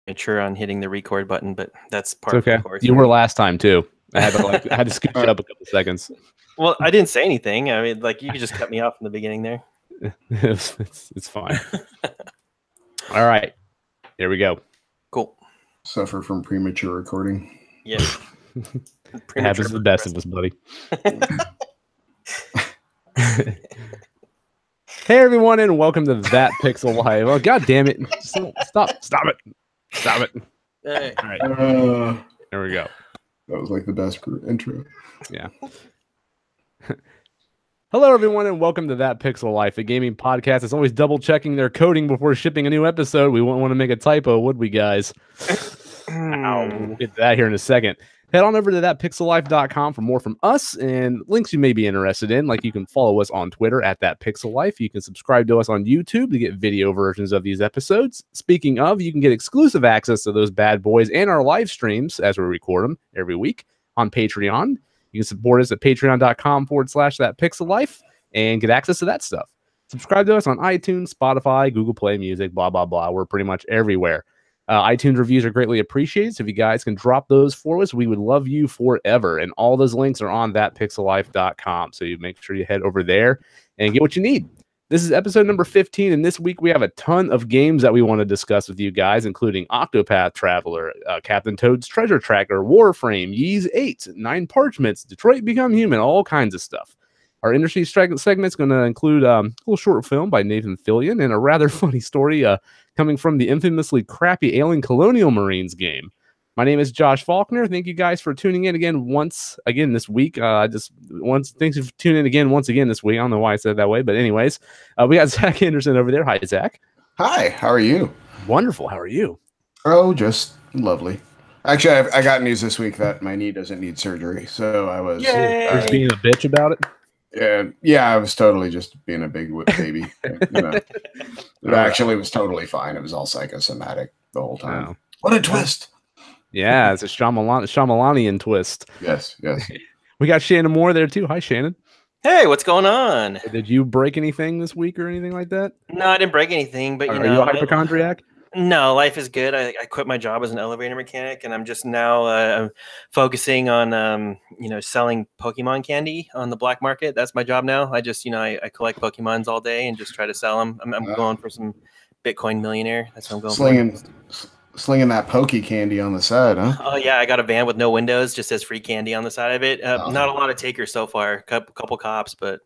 premature on hitting the record button, but that's part of the course. You were last time too. I had to scoot you up a couple seconds. Well, I didn't say anything. I mean, like, you could just cut me off in the beginning there. it's fine. All right, here we go. Cool. Suffer from premature recording. Yeah. It happens to the best of us, buddy. Hey everyone, and welcome to That Pixel Live. Oh, god damn it! Stop it! Hey. All right, there we go. That was like the best intro. Yeah. Hello everyone, and welcome to That Pixel Life, a gaming podcast that's always double checking their coding before shipping a new episode. We wouldn't want to make a typo, would we, guys? We'll get to that here in a second. Head on over to thatpixellife.com for more from us and links you may be interested in. Like, you can follow us on Twitter at thatpixellife. You can subscribe to us on YouTube to get video versions of these episodes. Speaking of, you can get exclusive access to those bad boys and our live streams as we record them every week on Patreon. You can support us at patreon.com/thatpixellife and get access to that stuff. Subscribe to us on iTunes, Spotify, Google Play Music, blah, blah, blah. We're pretty much everywhere. iTunes reviews are greatly appreciated, so if you guys can drop those for us, we would love you forever. And all those links are on thatpixellife.com, so you make sure you head over there and get what you need. This is episode number 15, and this week we have a ton of games that we want to discuss with you guys, including Octopath Traveler, Captain Toad's Treasure Tracker, Warframe, VIII, 9 Parchments, Detroit Become Human, all kinds of stuff. Our industry segment is going to include a little short film by Nathan Fillion and a rather funny story coming from the infamously crappy Alien Colonial Marines game. My name is Josh Faulkner. Thank you guys for tuning in once again this week. Thanks for tuning in once again this week. I don't know why I said it that way, but anyways, we got Zach Anderson over there. Hi, Zach. Hi, how are you? Wonderful. How are you? Oh, just lovely. Actually, I got news this week that my knee doesn't need surgery, so I was just being a bitch about it. Yeah, I was totally just being a big baby. It actually was totally fine. It was all psychosomatic the whole time. Wow. What a twist! Yeah, it's a Shyamalanian twist. Yes. We got Shannon Moore there too. Hi, Shannon. Hey, what's going on? Did you break anything this week or anything like that? No, I didn't break anything, but are you a hypochondriac? No, life is good. I quit my job as an elevator mechanic, and I'm just now focusing on selling Pokemon candy on the black market. That's my job now. I just I collect Pokemons all day and just try to sell them. I'm going for some Bitcoin millionaire. That's what I'm going for. Slinging that Poke candy on the side, huh? Oh yeah, I got a van with no windows, just says free candy on the side of it. Not a lot of takers so far. Couple cops, but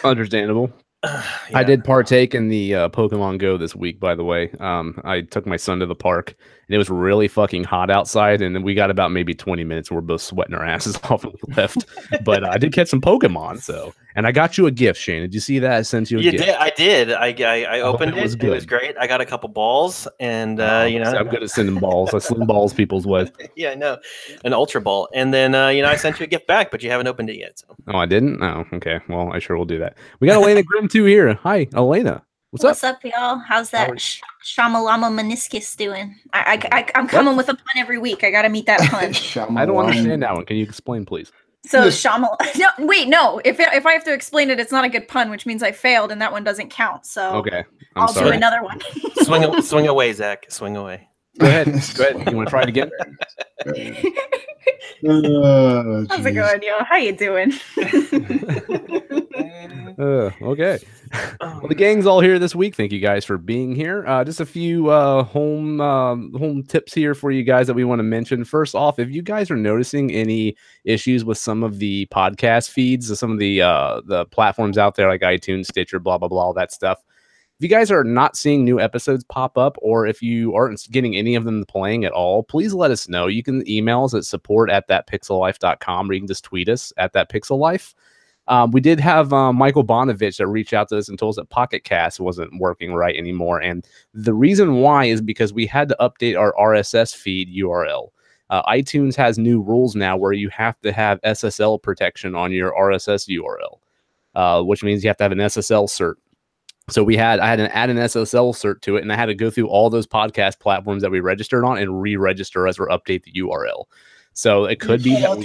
understandable. Yeah. I did partake in the Pokemon Go this week, by the way. I took my son to the park, and it was really fucking hot outside, and we got about maybe 20 minutes, and we're both sweating our asses off when we left. But I did catch some Pokemon, and I got you a gift, Shane. Did you see that? I sent you a gift. I did. I opened it. It was great. I got a couple balls, and I'm good at sending balls. I sling balls people's way. Yeah, I know. An Ultra Ball. And then I sent you a gift back, but you haven't opened it yet. So. Oh, I didn't? Oh, okay. Well, I sure will do that. We got Elena Grimm too here. Hi, Elena. What's up, y'all? How's that Shamalama meniscus doing? I'm coming with a pun every week. I gotta meet that pun. I don't understand that one. Can you explain, please? So No. If I have to explain it, it's not a good pun, which means I failed, and that one doesn't count. So okay, I'll do another one. Swing away, Zach. Swing away. Go ahead. You want to try it again? How's it going, yo? How you doing? Okay. Well, the gang's all here this week. Thank you guys for being here. Just a few home tips here for you guys that we want to mention. First off, if you guys are noticing any issues with some of the podcast feeds, some of the platforms out there like iTunes, Stitcher, blah blah blah, all that stuff. If you guys are not seeing new episodes pop up, or if you aren't getting any of them playing at all, please let us know. You can email us at support@thatpixellife.com, or you can just tweet us at thatpixellife. We did have Michael Bonovich that reached out to us and told us that Pocket Cast wasn't working right anymore. And the reason why is because we had to update our RSS feed URL. iTunes has new rules now where you have to have SSL protection on your RSS URL, which means you have to have an SSL cert. So I had to add an SSL cert to it, and I had to go through all those podcast platforms that we registered on and re-register as or update the URL. So it could be that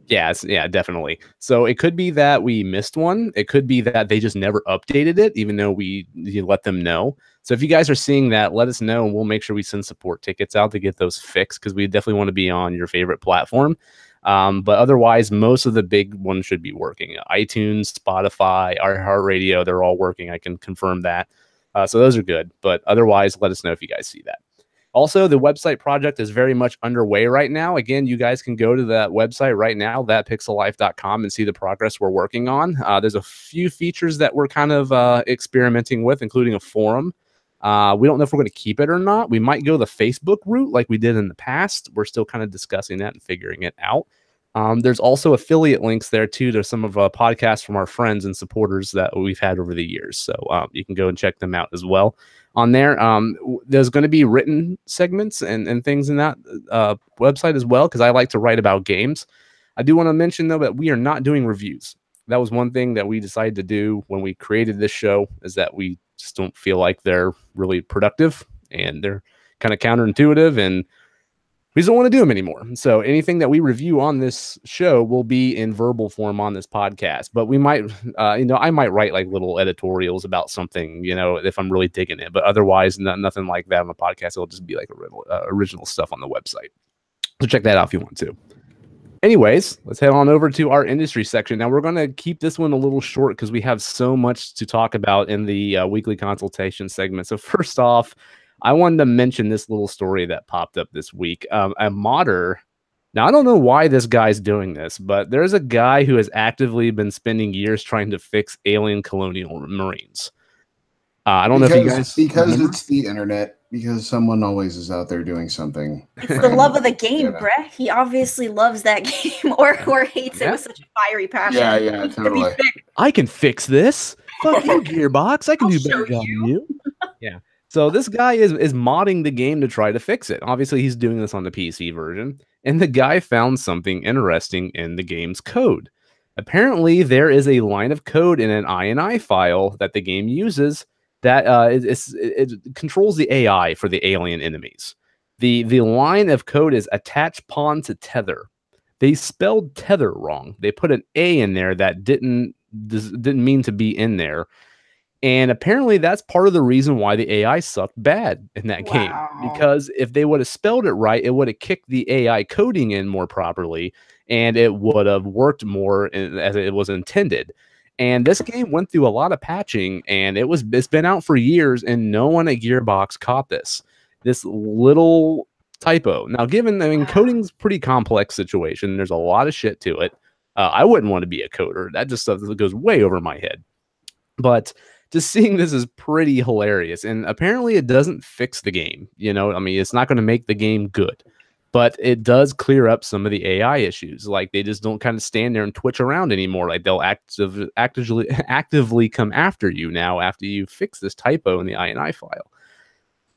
Yeah, definitely. So it could be that we missed one. It could be that they just never updated it, even though you let them know. So if you guys are seeing that, let us know, and we'll make sure we send support tickets out to get those fixed, because we definitely want to be on your favorite platform. But otherwise, most of the big ones should be working. iTunes, Spotify, iHeartRadio, they're all working. I can confirm that. So those are good. But otherwise, let us know if you guys see that. Also, the website project is very much underway right now. Again, you guys can go to that website right now, thatpixellife.com, and see the progress we're working on. There's a few features that we're kind of experimenting with, including a forum. We don't know if we're going to keep it or not. We might go the Facebook route like we did in the past. We're still kind of discussing that and figuring it out. There's also affiliate links there, too, to some of podcasts from our friends and supporters that we've had over the years. So you can go and check them out as well. On there, there's going to be written segments and things in that website as well, because I like to write about games. I do want to mention, though, that we are not doing reviews. That was one thing that we decided to do when we created this show, is that we just don't feel like they're really productive, and they're kind of counterintuitive, and we just don't want to do them anymore. So anything that we review on this show will be in verbal form on this podcast. But we might, I might write like little editorials about something, if I'm really digging it. But otherwise, nothing like that on the podcast. It'll just be like original stuff on the website. So check that out if you want to. Anyways, let's head on over to our industry section. Now, we're going to keep this one a little short because we have so much to talk about in the weekly consultation segment. So first off, I wanted to mention this little story that popped up this week. A modder. Now, I don't know why this guy's doing this, but there's a guy who has actively been spending years trying to fix alien Colonial Marines. I don't know if you guys... Because it's the internet. Because someone always is out there doing something. It's the love of the game, Brett. He obviously loves that game or hates it with such a fiery passion. Yeah, totally. I can fix this. Fuck you, Gearbox. I can do better job than you. Yeah. So this guy is modding the game to try to fix it. Obviously, he's doing this on the PC version. And the guy found something interesting in the game's code. Apparently, there is a line of code in an INI file that the game uses that it controls the AI for the alien enemies. The line of code is attach pawn to tether. They spelled tether wrong. They put an A in there that didn't mean to be in there. And apparently that's part of the reason why the AI sucked bad in that game. Because if they would have spelled it right, it would have kicked the AI coding in more properly, and it would have worked more as it was intended. And this game went through a lot of patching, and it's been out for years, and no one at Gearbox caught this little typo. Now, coding's a pretty complex situation. There's a lot of shit to it. I wouldn't want to be a coder. That just stuff that goes way over my head. But just seeing this is pretty hilarious. And apparently it doesn't fix the game. It's not going to make the game good. But it does clear up some of the AI issues. Like, they just don't kind of stand there and twitch around anymore. Like, they'll actively come after you now after you fix this typo in the INI file.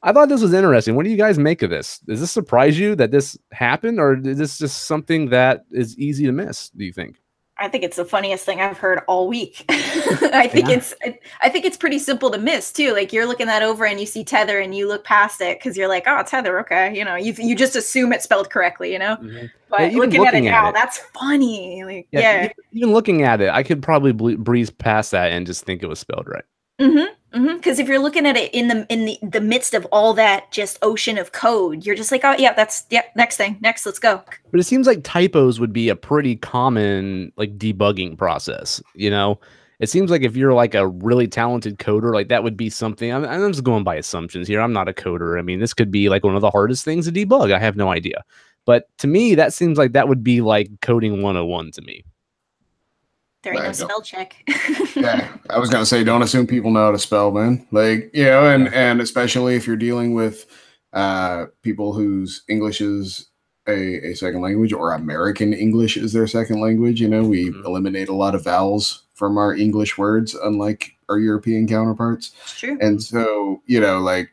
I thought this was interesting. What do you guys make of this? Does this surprise you that this happened, or is this just something that is easy to miss, do you think? I think it's the funniest thing I've heard all week. I think it's pretty simple to miss too. Like, you're looking that over and you see tether and you look past it because you're like, oh, tether, okay. You just assume it's spelled correctly, Mm-hmm. But looking at it now, that's funny. Like, even looking at it, I could probably breeze past that and just think it was spelled right. Because if you're looking at it in the midst of all that just ocean of code, you're just like, oh yeah, next thing, let's go. But it seems like typos would be a pretty common like debugging process. It seems like if you're like a really talented coder, like that would be something. I'm just going by assumptions here. I'm not a coder. I mean, this could be like one of the hardest things to debug. I have no idea. But to me, that seems like that would be like coding 101 to me. There ain't no spell check. Yeah, I was gonna say, don't assume people know how to spell, man. Like, and especially if you're dealing with people whose English is a second language, or American English is their second language. We eliminate a lot of vowels from our English words, unlike our European counterparts. It's true. And so, like,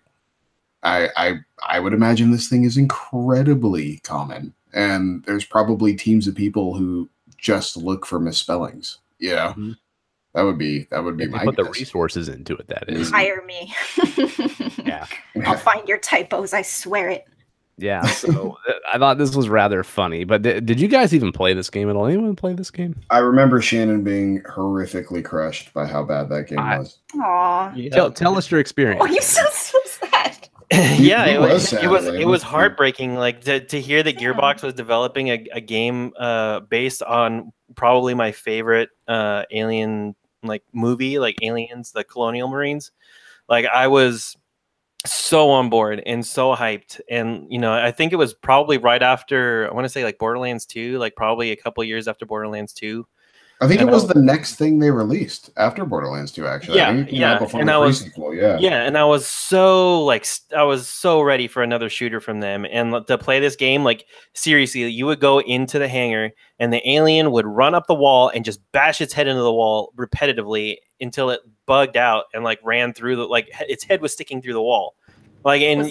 I would imagine this thing is incredibly common, and there's probably teams of people who just look for misspellings. Mm-hmm. That would be my put guess. the resources into it. That is hire me. Yeah, I'll find your typos. I swear it. Yeah, so I thought this was rather funny. But did you guys even play this game at all? Anyone play this game? I remember Shannon being horrifically crushed by how bad that game was. Aw. Yeah. Tell us your experience. Oh, you sound so sad. Yeah, He it was was sad, it was like, it was let's be- heartbreaking. Like to hear that Gearbox was developing a game based on probably my favorite alien like movie, like Aliens, the Colonial Marines. Like I was so on board and so hyped, and I think it was probably right after, I want to say like Borderlands 2, like probably a couple years after Borderlands 2. I think And it was the next thing they released after Borderlands 2, actually. I think it came out before and the I was pre-sequel, yeah. and I was so like I was so ready for another shooter from them, and to play this game, like seriously, you would go into the hangar and the alien would run up the wall and just bash its head into the wall repetitively until it bugged out and like ran through like its head was sticking through the wall, like, and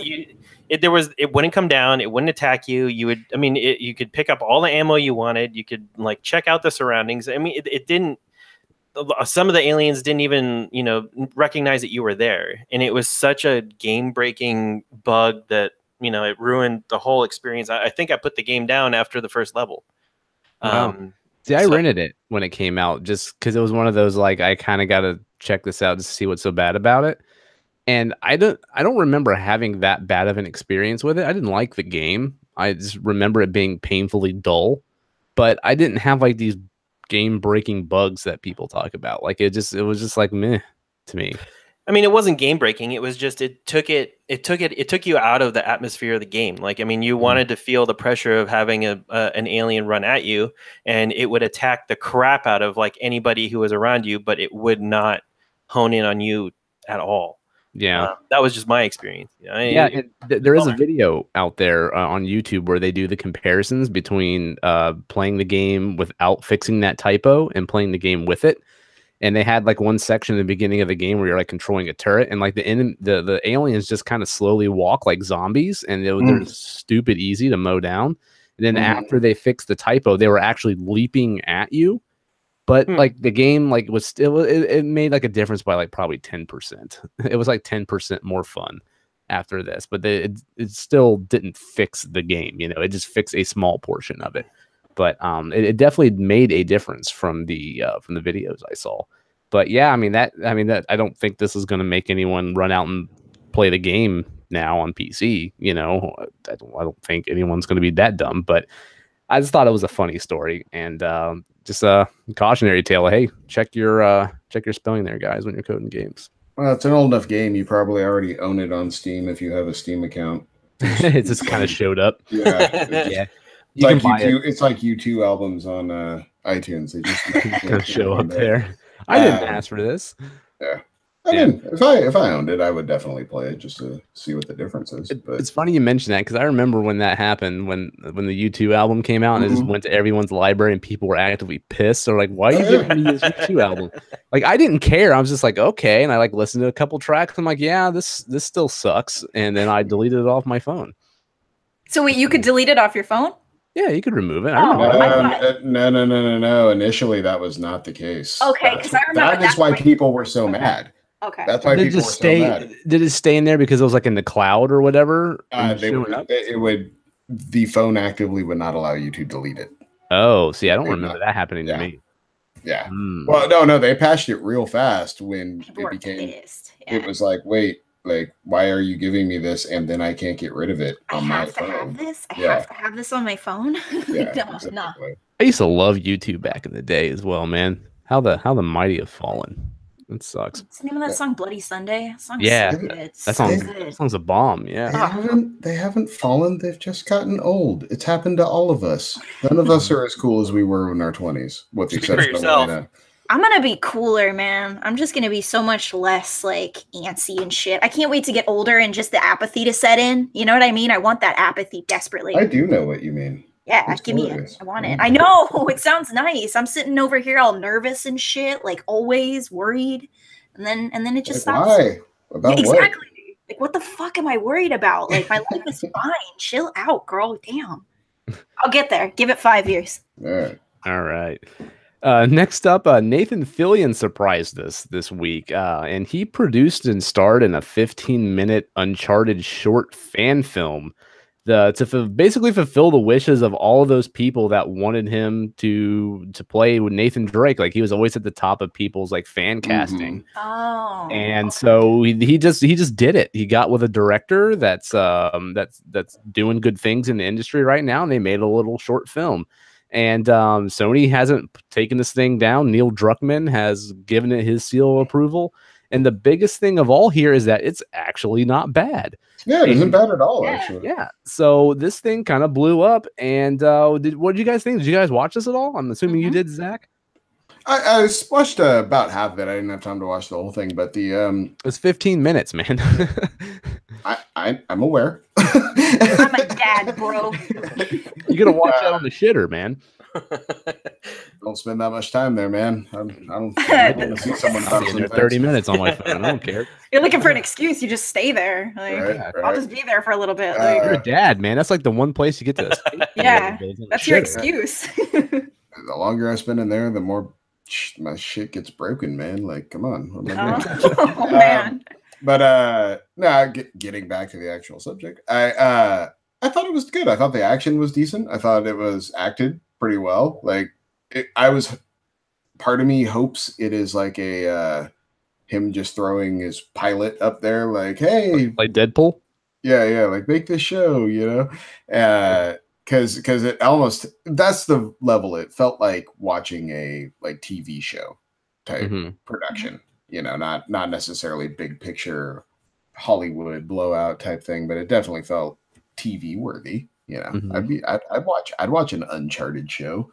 it wouldn't come down, it wouldn't attack you. You would, I mean, you could pick up all the ammo you wanted, you could like check out the surroundings. I mean, it didn't. Some of the aliens didn't even, recognize that you were there, and it was such a game-breaking bug that it ruined the whole experience. I think I put the game down after the first level. Wow. See, I rented it when it came out just because it was one of those like I kind of got to check this out to see what's so bad about it. And I don't remember having that bad of an experience with it. I didn't like the game. I just remember it being painfully dull, but I didn't have like these game-breaking bugs that people talk about. Like it was just like meh to me. I mean, it wasn't game breaking. It was just it took you out of the atmosphere of the game. Like, I mean, you wanted to feel the pressure of having an alien run at you, and it would attack the crap out of like anybody who was around you, but it would not hone in on you at all. Yeah, that was just my experience. There is a video out there on YouTube where they do the comparisons between playing the game without fixing that typo and playing the game with it. And they had like one section in the beginning of the game where you're like controlling a turret, and like the aliens just kind of slowly walk like zombies, and they're stupid easy to mow down. And then after they fixed the typo, they were actually leaping at you. But like the game, like was still it made like a difference by like probably 10%. It was like 10% more fun after this, but it still didn't fix the game. It just fixed a small portion of it. But it definitely made a difference from the videos I saw. But yeah, I mean that I don't think this is going to make anyone run out and play the game now on PC. I don't think anyone's going to be that dumb. But I just thought it was a funny story, and just a cautionary tale. Hey, check your spelling there, guys, when you're coding games. Well, it's an old enough game. You probably already own it on Steam if you have a Steam account. It just kind of showed up. Yeah, yeah. It's like U2 albums on iTunes. They just show up there. I didn't ask for this. Yeah. I mean, if I owned it, I would definitely play it just to see what the difference is. But it's funny you mention that because I remember when that happened, when the U2 album came out, and it just went to everyone's library, and people were actively pissed. They're like, "Why are you giving me this U2 album?" Like, I didn't care. I was just like, "Okay," and I like listened to a couple tracks. I'm like, "Yeah, this still sucks," and then I deleted it off my phone. So wait, you could delete it off your phone? Yeah, you could remove it. No. Initially, that was not the case. Okay, because I remember that is why people were so mad. Okay. That's why people were so mad. Did it stay in there because it was like in the cloud or whatever? The phone actively would not allow you to delete it. Oh, see, I don't remember that happening to me. Yeah. Well, no, they patched it real fast when it became. It was like, wait, like, why are you giving me this and then I can't get rid of it on my phone? I have to have this on my phone. Yeah, no. I used to love YouTube back in the day as well, man. How the mighty have fallen. It sucks. What's the name of that song? Bloody Sunday? So good. That song's a bomb. Yeah. They haven't fallen. They've just gotten old. It's happened to all of us. None of us are as cool as we were in our 20s, with the exception of Elena. I'm gonna be cooler, man. I'm just gonna be so much less like antsy and shit. I can't wait to get older and just the apathy to set in. You know what I mean? I want that apathy desperately. I do know what you mean. Yeah, give me it. I want it. I know. It sounds nice. I'm sitting over here all nervous and shit, like always worried. And then it just stops. Why? About exactly. What? Like, what the fuck am I worried about? Like, my life is fine. Chill out, girl. Damn. I'll get there. Give it 5 years. All right. Next up, Nathan Fillion surprised us this week, and he produced and starred in a 15-minute Uncharted short fan film basically fulfill the wishes of all of those people that wanted him to play with Nathan Drake. Like he was always at the top of people's like fan casting. Oh, And so he just did it. He got with a director that's doing good things in the industry right now, and they made a little short film. And Sony hasn't taken this thing down. Neil Druckmann has given it his seal of approval. And the biggest thing of all here is that it's actually not bad. Yeah, it isn't bad at all, actually. Yeah. So this thing kind of blew up. And what did you guys think? Did you guys watch this at all? I'm assuming you did, Zach. I watched about half of it. I didn't have time to watch the whole thing, but the it's 15 minutes, man. I'm aware. I'm a dad, bro. You gotta watch that on the shitter, man. Don't spend that much time there, man. I don't want to see someone there 30 minutes on my phone. I don't care. You're looking for an excuse. You just stay there. Like, Right. I'll just be there for a little bit. You're a dad, man. That's like the one place you get to. Yeah, that's your excuse. The longer I spend in there, the more my shit gets broken, man. Like, come on. What am I doing? Oh man. But getting back to the actual subject, I thought it was good. I thought the action was decent. I thought it was acted pretty well. Like, part of me hopes it is like a him just throwing his pilot up there, like, hey, like Deadpool. Yeah, like make this show, you know. Because it almost, that's the level it felt like watching a like TV show type production, you know, not necessarily big picture Hollywood blowout type thing, but it definitely felt TV worthy, you know. I'd watch an Uncharted show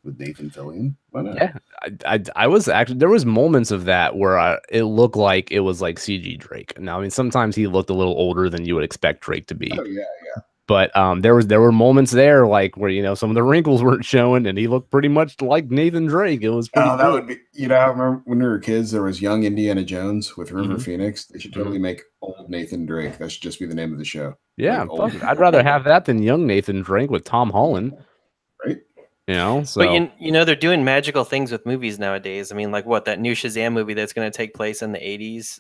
with Nathan Fillion. Why not? Yeah, I was actually, there was moments of that where it looked like it was like CG Drake. Now, I mean, sometimes he looked a little older than you would expect Drake to be. Oh yeah. But there were moments there like where, you know, some of the wrinkles weren't showing and he looked pretty much like Nathan Drake. It was pretty that would be, you know, I remember when we were kids, there was Young Indiana Jones with River Phoenix. They should totally make old Nathan Drake. That should just be the name of the show. Yeah, like I'd rather have that than young Nathan Drake with Tom Holland. Right. You know, so but you know they're doing magical things with movies nowadays. I mean, like what, that new Shazam movie that's going to take place in the 80s.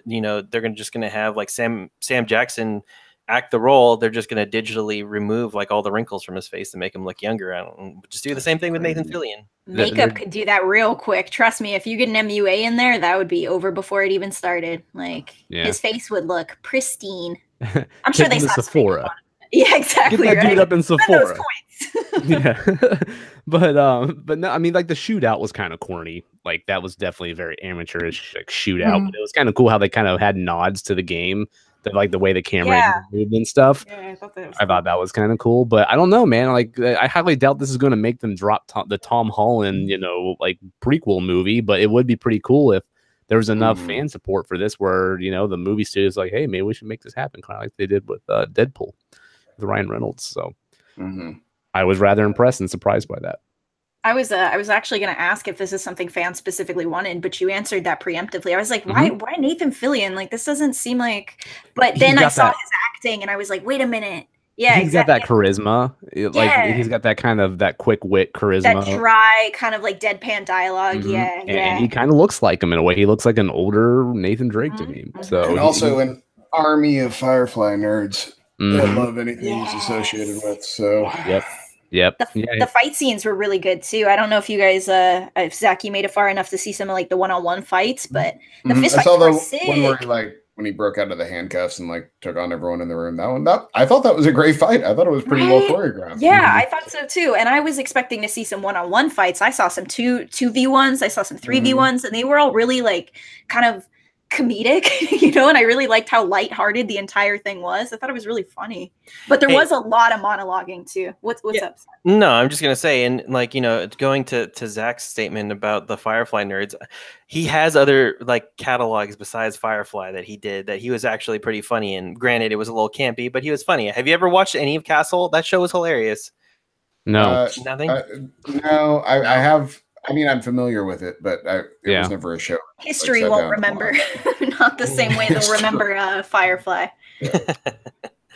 You know, they're just going to have like Sam Jackson act the role. They're just going to digitally remove like all the wrinkles from his face to make him look younger. Just do the same thing with Nathan Fillion. Makeup could do that real quick. Trust me, if you get an MUA in there, that would be over before it even started. Like his face would look pristine. I'm sure they saw Sephora. Yeah, exactly. Get that dude up in Sephora. Those points. Yeah. but no, I mean, like the shootout was kind of corny. Like that was definitely a very amateurish like shootout. But it was kind of cool how they kind of had nods to the game. Like the way the camera moved and stuff. Yeah, I thought that was kind of cool, but I don't know, man. Like, I highly doubt this is going to make them drop the Tom Holland, you know, like prequel movie. But it would be pretty cool if there was enough fan support for this, where, you know, the movie studio's like, hey, maybe we should make this happen, kind of like they did with Deadpool, with Ryan Reynolds. So I was rather impressed and surprised by that. I was actually going to ask if this is something fans specifically wanted, but you answered that preemptively. I was like, why Nathan Fillion? Like, this doesn't seem like. But then I saw his acting, and I was like, wait a minute. Yeah, he's got that charisma. Like he's got that kind of that quick wit charisma. That dry kind of like deadpan dialogue. And he kind of looks like him in a way. He looks like an older Nathan Drake to me. So and also an army of Firefly nerds that love anything he's associated with. So Yep. The fight scenes were really good too. I don't know if you guys, if Zach, you made it far enough to see some of like the one-on-one fights, but the fist fights were sick. One where he, like, when he broke out of the handcuffs and like took on everyone in the room. I thought that was a great fight. I thought it was pretty well choreographed. Yeah, I thought so too. And I was expecting to see some one-on-one fights. I saw some 2v1s. I saw some 3v1s, and they were all really like kind of comedic, you know, and I really liked how lighthearted the entire thing was. I thought it was really funny, but there was a lot of monologuing too. What's up? No, I'm just gonna say, and like, you know, going to Zach's statement about the Firefly nerds, he has other like catalogs besides Firefly that he did that he was actually pretty funny. And granted, it was a little campy, but he was funny. Have you ever watched any of Castle? That show was hilarious. No, nothing. No, I have. I mean, I'm familiar with it, but it was never a show. History won't remember. Not the same way they'll remember Firefly.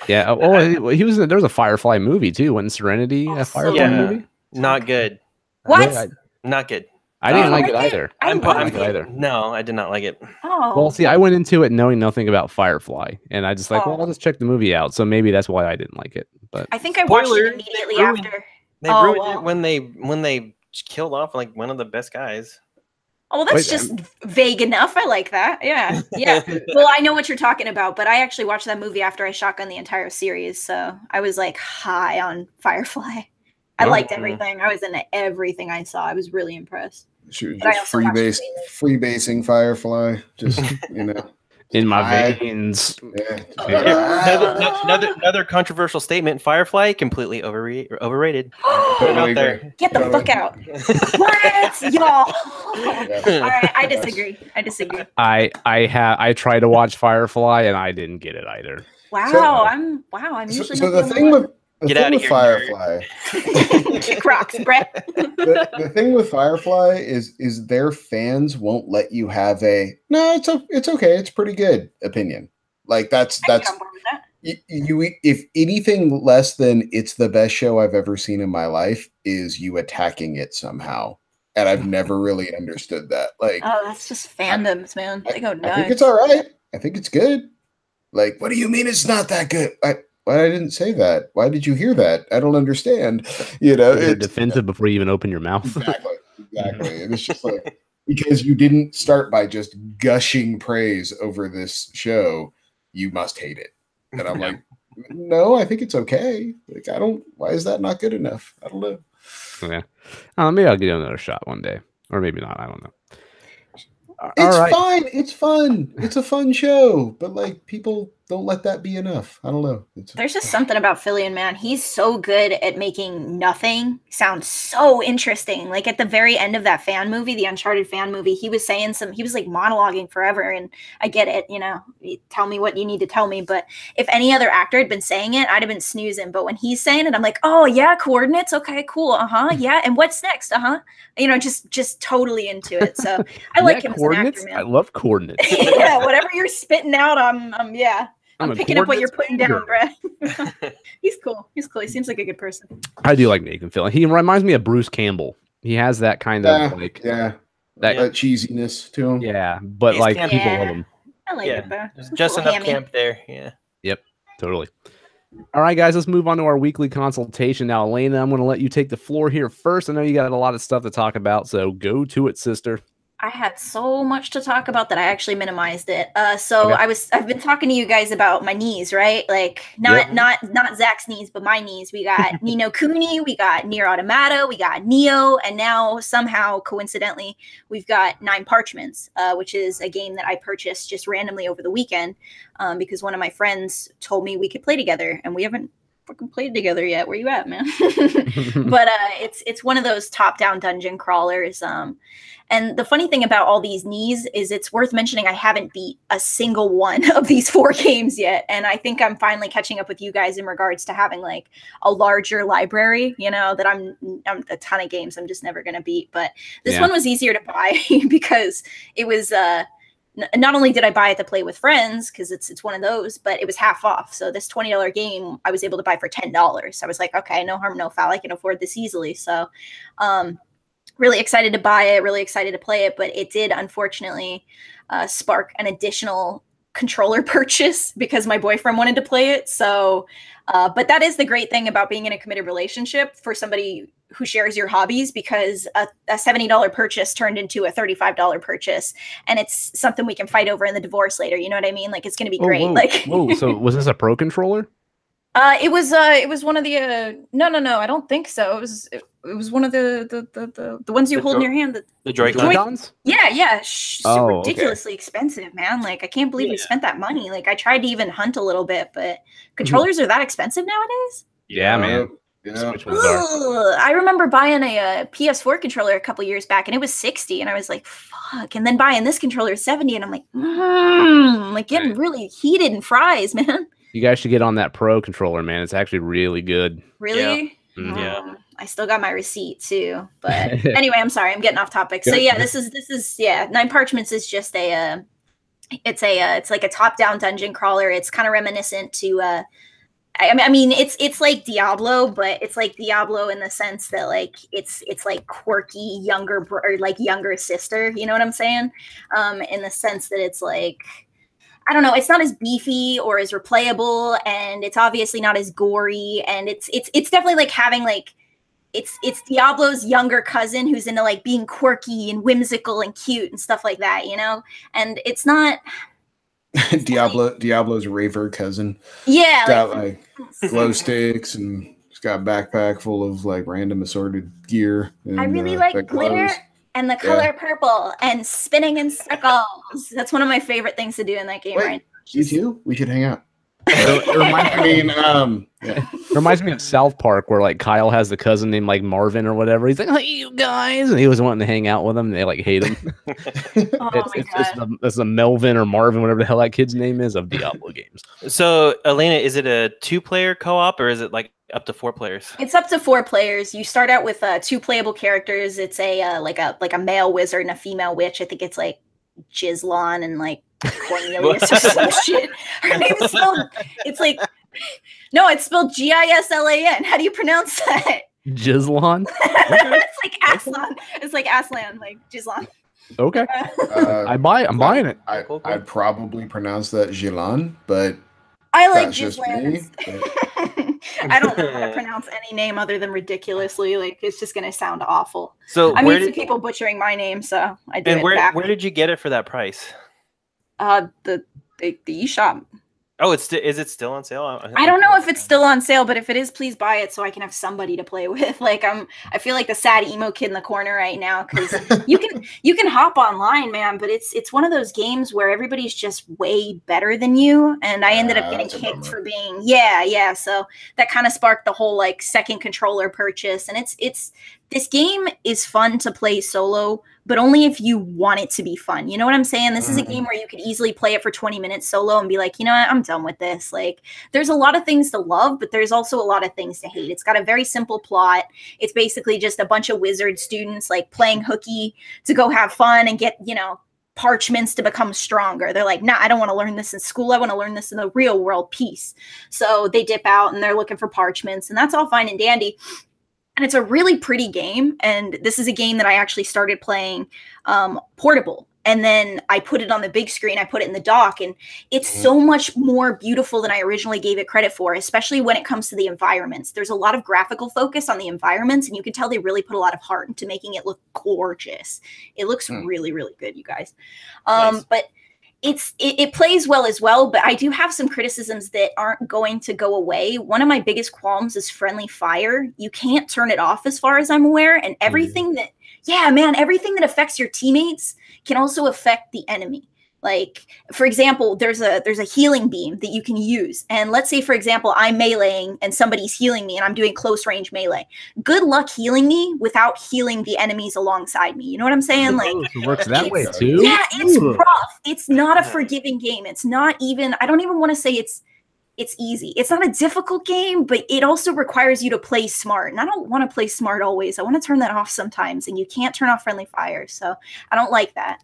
Yeah. Oh, he was. There was a Firefly movie too. Wasn't Serenity a Firefly movie? Not good. What? Not good. I didn't like like it either. I didn't loved like it either. No, I did not like it. Oh. Well, see, I went into it knowing nothing about Firefly, and I just like, well, Oh. I'll just check the movie out. So maybe that's why I didn't like it. But I think I watched Spoiler, it immediately they ruined- after. They Oh, ruined well. it when they killed off like one of the best guys. Oh, well, that's Wait, just vague enough. I like that. Yeah. Yeah. Well, I know what you're talking about, but I actually watched that movie after I shotgunned the entire series. So I was like high on Firefly. I liked everything. I was into everything I saw. I was really impressed. She was But I just also watched freebasing Firefly. Just, in my Hi. veins. Yeah. Another controversial statement. Firefly completely overrated. Put it out there. Get the fuck out. What? Y'all. All right. I disagree. I tried to watch Firefly and I didn't get it either. Wow. I'm usually So not the only thing one. with Get out of here, Firefly, Kick rocks, Brett. the thing with Firefly is their fans won't let you have it's okay, it's pretty good opinion. Like that's I'm on board with that. you if anything less than it's the best show I've ever seen in my life is you attacking it somehow. And I've never really understood that. Like, Oh, that's just fandoms, man. They go nuts. I think it's all right. I think it's good. Like, what do you mean it's not that good? Why I didn't say that? Why did you hear that? I don't understand. You're It's defensive before you even open your mouth. exactly. And it's just like, because you didn't start by just gushing praise over this show, you must hate it. And I'm like, no, I think it's okay. Like, why is that not good enough? I don't know. Yeah. Maybe I'll give it another shot one day. Or maybe not. I don't know. It's All right. fine. It's fun. It's a fun show. But like, people don't let that be enough. I don't know. There's just something about Fillion, man. He's so good at making nothing sound so interesting. Like at the very end of that fan movie, the Uncharted fan movie, he was like monologuing forever. And I get it, you tell me what you need to tell me. But if any other actor had been saying it, I'd have been snoozing. But when he's saying it, I'm like, oh yeah, coordinates. Okay, cool. Yeah. And what's next? Just totally into it. So I like him as an actor, man. I love coordinates. Yeah, whatever you're spitting out, I'm picking up what you're putting down, Brett. He's cool. He seems like a good person. I do like Nathan Fillion. He reminds me of Bruce Campbell. He has that kind of like that cheesiness to him. Yeah, but He's like camp. people love him. I like it, though. Just enough camp there. Yeah. Yep, totally. All right, guys, let's move on to our weekly consultation now. Elena, I'm going to let you take the floor here first. I know you got a lot of stuff to talk about, so go to it, sister. I had so much to talk about that I actually minimized it. I've been talking to you guys about my knees, right? Like not Zach's knees, but my knees. We got Ni no Kuni, we got Nier Automata, we got Neo, and now somehow coincidentally we've got 9 Parchments, which is a game that I purchased just randomly over the weekend because one of my friends told me we could play together, and we haven't fucking played together yet. Where you at, man? But it's one of those top-down dungeon crawlers. And the funny thing about all these knees is it's worth mentioning I haven't beat a single one of these 4 games yet. And I think I'm finally catching up with you guys in regards to having like a larger library, that I'm a ton of games I'm just never going to beat. But this one was easier to buy because it was not only did I buy it to play with friends because it's one of those, but it was half off. So this $20 game I was able to buy for $10. I was like, okay, no harm, no foul. I can afford this easily. So really excited to buy it, really excited to play it, but it did unfortunately spark an additional controller purchase because my boyfriend wanted to play it. So, but that is the great thing about being in a committed relationship for somebody who shares your hobbies, because a $70 purchase turned into a $35 purchase, and it's something we can fight over in the divorce later. You know what I mean? Like it's going to be great. Whoa. So was this a pro controller? It was one of the no, I don't think so. It was one of the ones you hold in your hand. The Joy-Cons? Yeah. Super ridiculously expensive, man. Like I can't believe we spent that money. Like I tried to even hunt a little bit, but controllers are that expensive nowadays? Yeah, man. Yeah. I remember buying a PS4 controller a couple years back, and it was $60, and I was like, "Fuck!" And then buying this controller $70, and I'm like, getting really heated and fries, man. You guys should get on that pro controller, man. It's actually really good. Really? Yeah. I still got my receipt too, but anyway, I'm sorry, I'm getting off topic. So yeah, this is 9 Parchments is just it's like a top-down dungeon crawler. It's kind of reminiscent to I mean, it's like Diablo, but it's like Diablo in the sense that like it's like quirky younger sister. You know what I'm saying? In the sense that it's like, I don't know, it's not as beefy or as replayable, and it's obviously not as gory, and it's definitely like having like it's Diablo's younger cousin who's into like being quirky and whimsical and cute and stuff like that, you know? And it's not Diablo's raver cousin. Yeah, got like glow sticks, and he's got a backpack full of like random assorted gear. And, I really like glitter and the color purple and spinning in circles. That's one of my favorite things to do in that game. Wait, right? You too? We should hang out. It reminds me of South Park, where like Kyle has the cousin named like Marvin or whatever. He's like, "Hey, you guys," and he was wanting to hang out with them. And they like hate him. It's the Melvin or Marvin, whatever the hell that kid's name is, of Diablo games. So, Elena, is it a 2-player co-op, or is it like up to 4 players? It's up to 4 players. You start out with 2 playable characters. It's a like a male wizard and a female witch. I think it's like Jizlon and like Cornelius or some shit. Her name is spelled. It's like it's spelled Gislan. How do you pronounce that? Jizlon. It's like Aslan. It's like Aslan, like Jizlon. Okay. I'm buying it. I'd probably pronounce that Jilan, but I like Jizlan. I don't know how to pronounce any name other than ridiculously. Like, it's just gonna sound awful. So I'm used to people butchering my name, so I do. And where did you get it for that price? The eShop. Oh, is it still on sale? I don't know if it's still on sale, but if it is, please buy it so I can have somebody to play with. Like I feel like the sad emo kid in the corner right now, because you can hop online, man, but it's one of those games where everybody's just way better than you, and I ended up getting kicked for being so that kind of sparked the whole like second controller purchase. And it's this game is fun to play solo, but only if you want it to be fun. You know what I'm saying? This is a game where you could easily play it for 20 minutes solo and be like, you know what, I'm done with this. Like, there's a lot of things to love, but there's also a lot of things to hate. It's got a very simple plot. It's basically just a bunch of wizard students like playing hooky to go have fun and get, parchments to become stronger. They're like, nah, I don't want to learn this in school. I want to learn this in the real world peace. So they dip out and they're looking for parchments, and that's all fine and dandy. And it's a really pretty game. And this is a game that I actually started playing portable. And then I put it on the big screen. I put it in the dock. And it's so much more beautiful than I originally gave it credit for, especially when it comes to the environments. There's a lot of graphical focus on the environments. And you can tell they really put a lot of heart into making it look gorgeous. It looks really, really good, you guys. Nice. But it plays well as well, but I do have some criticisms that aren't going to go away. One of my biggest qualms is friendly fire. You can't turn it off as far as I'm aware, and everything everything that affects your teammates can also affect the enemy. Like, for example, there's a healing beam that you can use. And let's say, for example, I'm meleeing and somebody's healing me and I'm doing close range melee. Good luck healing me without healing the enemies alongside me. You know what I'm saying? Like, it works that way too. Yeah, it's rough. It's not a forgiving game. It's not even, I don't even want to say it's easy. It's not a difficult game, but it also requires you to play smart. And I don't want to play smart always. I want to turn that off sometimes, and you can't turn off friendly fire. So I don't like that.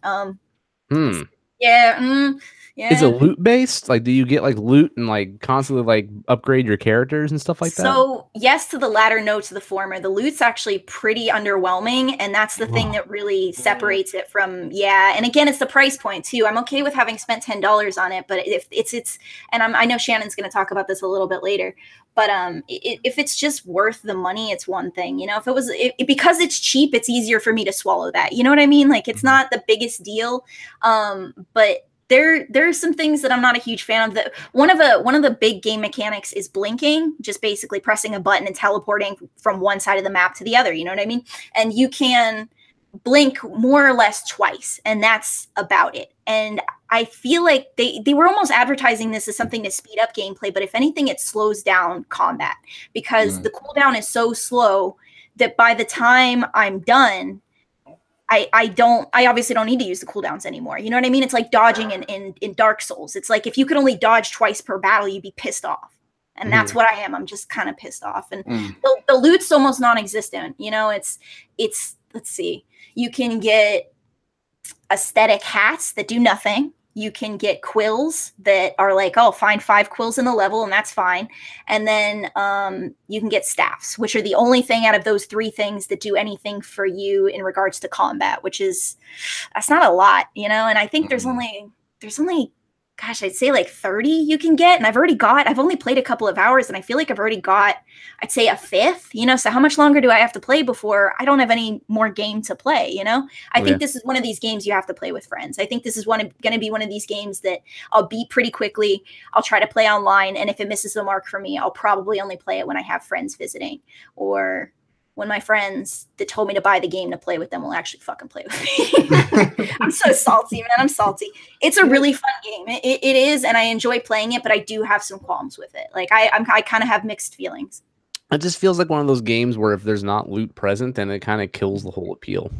Yeah. Is it loot based? Like, do you get like loot and like constantly like upgrade your characters and stuff like that? So yes to the latter, no to the former. The loot's actually pretty underwhelming, and that's the thing that really separates it from. Yeah, and again, it's the price point too. I'm okay with having spent $10 on it, but if it's and I know Shannon's going to talk about this a little bit later. But if it's just worth the money, it's one thing. If it was because it's cheap, it's easier for me to swallow that. You know what I mean? Like, it's not the biggest deal, but there's some things that I'm not a huge fan of. One of the big game mechanics is blinking, just basically pressing a button and teleporting from one side of the map to the other. You know what I mean? And you can blink more or less twice, and that's about it. And I feel like they were almost advertising this as something to speed up gameplay, but if anything, it slows down combat, because the cooldown is so slow that by the time I'm done, I obviously don't need to use the cooldowns anymore. You know what I mean? It's like dodging in Dark Souls. It's like if you could only dodge twice per battle, you'd be pissed off. And that's what I am. I'm just kind of pissed off. And the loot's almost non-existent. It's let's see. You can get aesthetic hats that do nothing. you can get quills that are like, oh, find 5 quills in the level, and that's fine. And then you can get staffs, which are the only thing out of those 3 things that do anything for you in regards to combat, which is, that's not a lot, you know? And I think there's only, gosh, I'd say like 30 you can get. And I've only played a couple of hours, and I feel like I've already got, I'd say, a fifth, you know? So how much longer do I have to play before I don't have any more game to play, you know? I think this is one of these games you have to play with friends. I think this is going to be one of these games that I'll beat pretty quickly. I'll try to play online. And if it misses the mark for me, I'll probably only play it when I have friends visiting, or when my friends that told me to buy the game to play with them will actually fucking play with me. I'm so salty, man. I'm salty. It's a really fun game. It is, and I enjoy playing it, but I do have some qualms with it. Like I kind of have mixed feelings. It just feels like one of those games where if there's not loot present, then it kind of kills the whole appeal.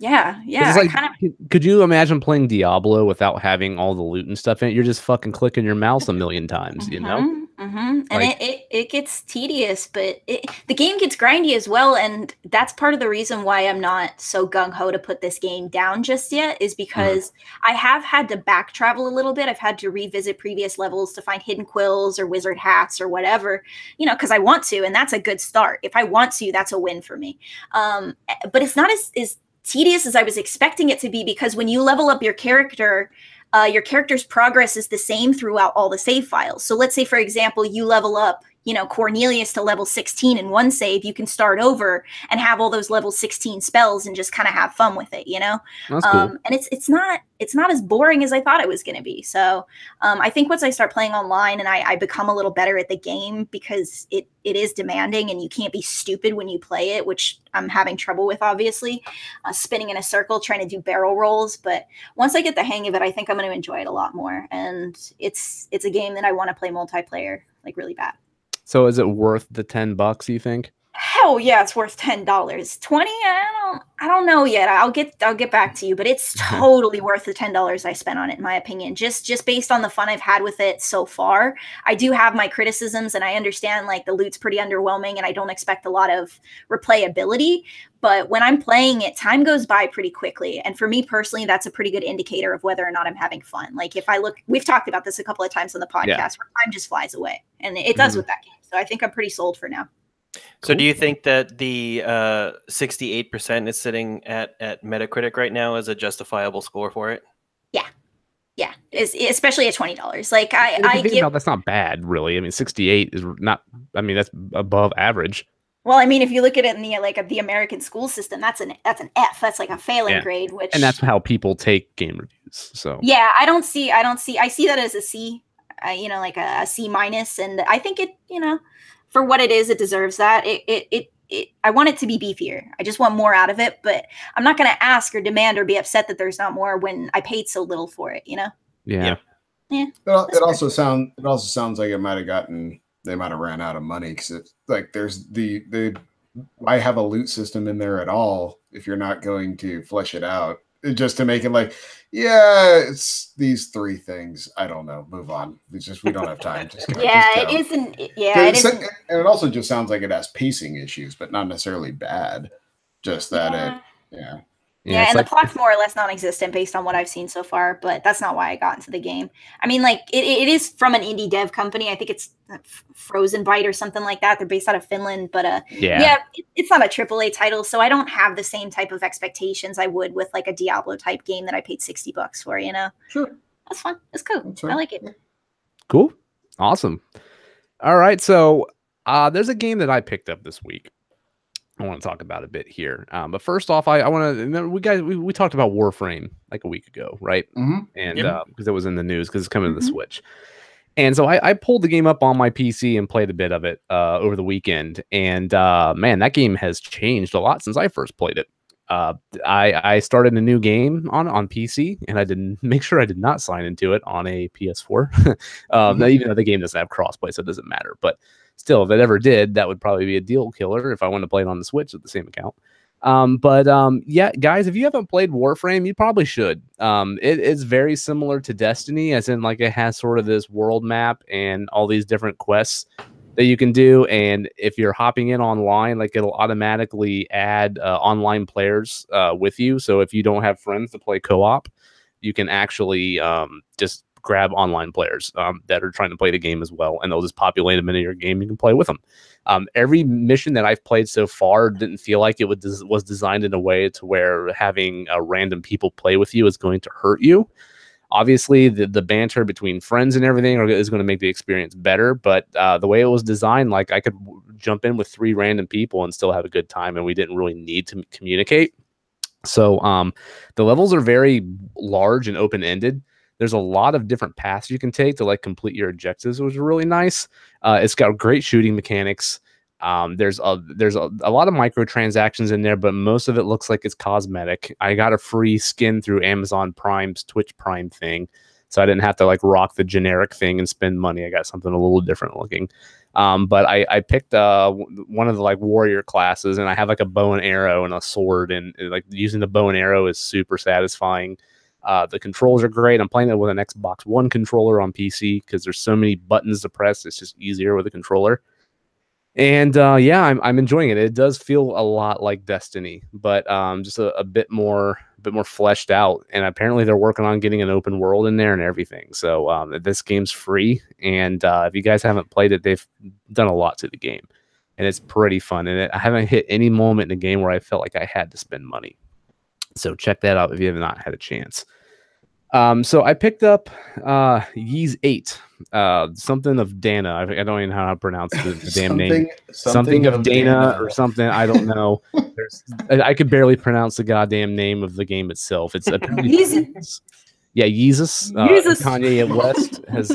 Yeah. It's like, could you imagine playing Diablo without having all the loot and stuff in it? You're just fucking clicking your mouse a million times, you know? And like, it gets tedious, but the game gets grindy as well. And that's part of the reason why I'm not so gung-ho to put this game down just yet, is because I have had to back travel a little bit. I've had to revisit previous levels to find hidden quills or wizard hats or whatever, you know, because I want to, and that's a good start. If I want to, that's a win for me. But it's not as tedious as I was expecting it to be, because when you level up your character's progress is the same throughout all the save files. So let's say, for example, you level up, you know, Cornelius to level 16 in one save, you can start over and have all those level 16 spells and just kind of have fun with it, you know? That's cool. And it's not as boring as I thought it was going to be. So I think once I start playing online and I become a little better at the game, because it is demanding and you can't be stupid when you play it, which I'm having trouble with, obviously, spinning in a circle, trying to do barrel rolls. But once I get the hang of it, I think I'm going to enjoy it a lot more. And it's a game that I want to play multiplayer, like, really bad. So is it worth the $10, you think? Hell yeah, it's worth $10. 20, I don't know yet. I'll get back to you, but it's totally worth the $10 I spent on it, in my opinion. Just based on the fun I've had with it so far. I do have my criticisms, and I understand, like, the loot's pretty underwhelming, and I don't expect a lot of replayability. But when I'm playing it, time goes by pretty quickly. And for me personally, that's a pretty good indicator of whether or not I'm having fun. Like, if I look, we've talked about this a couple of times on the podcast, where time just flies away. And it does with that game. So I think I'm pretty sold for now. So do you think that the 68% is sitting at Metacritic right now as a justifiable score for it? Yeah, especially at $20. Like, that's not bad, really. I mean, 68 is not. I mean, that's above average. Well, I mean, if you look at it in the American school system, that's an F. That's like a failing grade, and that's how people take game reviews. So yeah, I see that as a C, like a C minus, and I think it, for what it is, it deserves that. I want it to be beefier. I just want more out of it, but I'm not going to ask or demand or be upset that there's not more when I paid so little for it. Yeah. It also sounds like they might have ran out of money, because it's like there's why have a loot system in there at all if you're not going to flesh it out, just to make it like, it's these 3 things. I don't know. Move on. It's just, we don't have time. It isn't. Yeah, it isn't. And it also just sounds like it has pacing issues, but not necessarily bad. Just that Yeah, and the plot's more or less non-existent based on what I've seen so far, but that's not why I got into the game. I mean, like, it is from an indie dev company. I think it's Frozen Byte or something like that. They're based out of Finland, but it's not a AAA title, so I don't have the same type of expectations I would with, like, a Diablo type game that I paid $60 for, Sure. That's fun. It's cool. I like it. Cool. Awesome. All right, so there's a game that I picked up this week I want to talk about a bit here. But first off, I want to, we talked about Warframe like a week ago, right? Mm-hmm. And because it was in the news, because it's coming to the Switch. And so I pulled the game up on my PC and played a bit of it over the weekend. And man, that game has changed a lot since I first played it. I started a new game on PC, and I didn't make sure I did not sign into it on a PS4. Even though the game doesn't have crossplay, so it doesn't matter. But still, if it ever did, that would probably be a deal killer if I wanted to play it on the Switch with the same account. Yeah, guys, if you haven't played Warframe, you probably should. It is very similar to Destiny, as in, like, it has sort of this world map and all these different quests that you can do. And if you're hopping in online, like, it'll automatically add online players with you. So if you don't have friends to play co-op, you can actually just grab online players that are trying to play the game as well, and they'll just populate them into your game. You can play with them. Every mission that I've played so far didn't feel like it was designed in a way to where having random people play with you is going to hurt you. Obviously, the banter between friends and everything is going to make the experience better, but the way it was designed, like I could jump in with 3 random people and still have a good time, and we didn't really need to communicate. So the levels are very large and open-ended. There's a lot of different paths you can take to like complete your objectives, which is really nice. It's got great shooting mechanics. There's a lot of microtransactions in there, but most of it looks like it's cosmetic. I got a free skin through Amazon Prime's Twitch Prime thing, so I didn't have to like rock the generic thing and spend money. I got something a little different looking. But I picked one of the like warrior classes, and I have like a bow and arrow and a sword, and like using the bow and arrow is super satisfying. The controls are great. I'm playing it with an Xbox One controller on PC because there's so many buttons to press. It's just easier with a controller. And yeah, I'm enjoying it. It does feel a lot like Destiny, but just a bit more fleshed out. And apparently they're working on getting an open world in there and everything. So this game's free, and if you guys haven't played it, they've done a lot to the game, and it's pretty fun. And I haven't hit any moment in the game where I felt like I had to spend money. So check that out if you have not had a chance. So I picked up VIII, something of Dana. I don't even know how to pronounce the damn name. Something of Dana or something. I don't know. I could barely pronounce the goddamn name of the game itself. It's Yeezus. Yeah, Yeezus. Kanye West has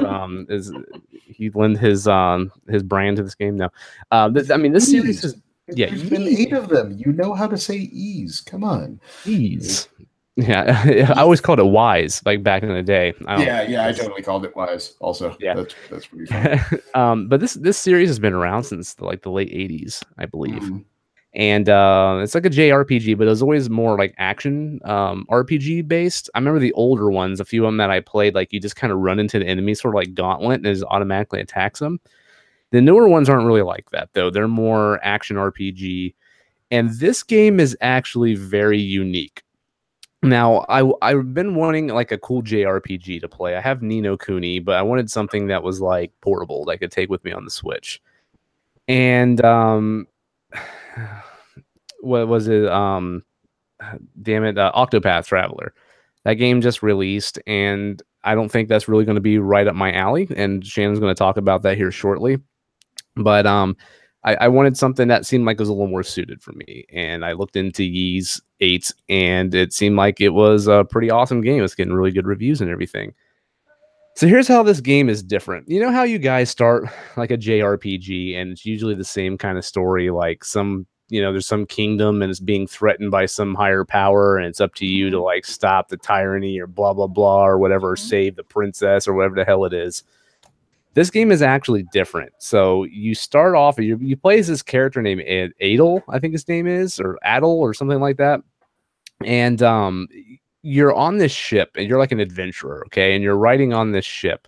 he lent his brand to this game now. I mean, this series is There's been 8 of them. You know how to say ease. Come on. Ease. Yeah, I always called it Wise, like back in the day. I totally called it Wise. Also, yeah, that's pretty fun. But this series has been around since the late '80s, I believe, and it's like a JRPG, but it was always more like action RPG based. I remember the older ones, a few of them that I played, like you just kind of run into the enemy, sort of like Gauntlet, and it just automatically attacks them. The newer ones aren't really like that, though. They're more action RPG, and this game is actually very unique. Now, I've been wanting like a cool JRPG to play. I have Ni no Kuni, but I wanted something that was like portable that I could take with me on the Switch. And what was it? Damn it, Octopath Traveler. That game just released, and I don't think that's really going to be right up my alley. And Shannon's going to talk about that here shortly. But I wanted something that seemed like it was a little more suited for me. And I looked into Ys 8, and it seemed like it was a pretty awesome game. It's getting really good reviews and everything. So here's how this game is different. You know how you guys start like a JRPG, and it's usually the same kind of story, like there's some kingdom and it's being threatened by some higher power, and it's up to you to like stop the tyranny or blah, blah, blah, or whatever, save the princess or whatever the hell it is. This game is actually different. So you start off, you play as this character named Adel, I think his name is, or Adel or something like that. And you're on this ship, and you're like an adventurer, okay? And you're riding on this ship,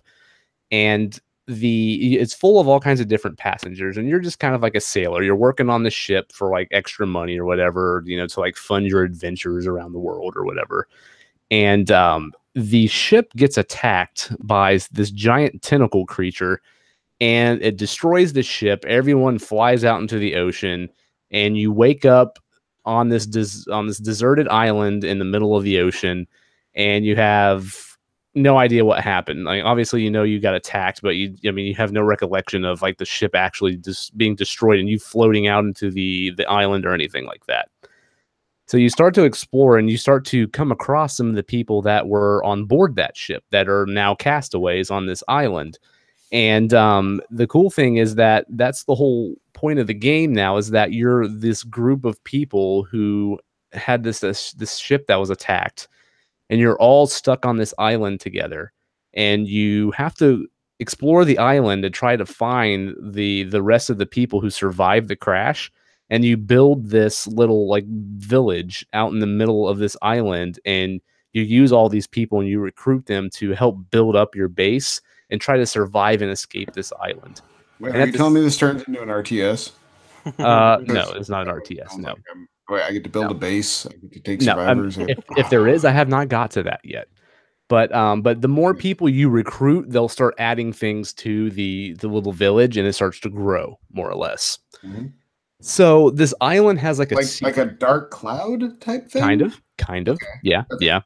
and it's full of all kinds of different passengers, and you're just kind of like a sailor. You're working on the ship for like extra money or whatever, to like fund your adventures around the world or whatever. And the ship gets attacked by this giant tentacle creature, and it destroys the ship. Everyone flies out into the ocean, and you wake up on this deserted island in the middle of the ocean, and you have no idea what happened. Like, obviously, you got attacked, but you have no recollection of like the ship actually just being destroyed and you floating out into the island or anything like that. So you start to explore, and you start to come across some of the people that were on board that ship that are now castaways on this island. And the cool thing is that that's the whole point of the game now, is that you're this group of people who had this ship that was attacked, and you're all stuck on this island together, and you have to explore the island to try to find the rest of the people who survived the crash. And you build this little like village out in the middle of this island, and you use all these people and you recruit them to help build up your base and try to survive and escape this island. Wait, are you telling me this turns into an RTS? No, it's not an RTS. No. Wait, I get to build a base. I get to take survivors. If there is, I have not got to that yet. But the more people you recruit, they'll start adding things to the little village, and it starts to grow more or less. Mm-hmm. So this island has like a dark cloud type thing. Kind of, okay. Yeah, okay. yeah.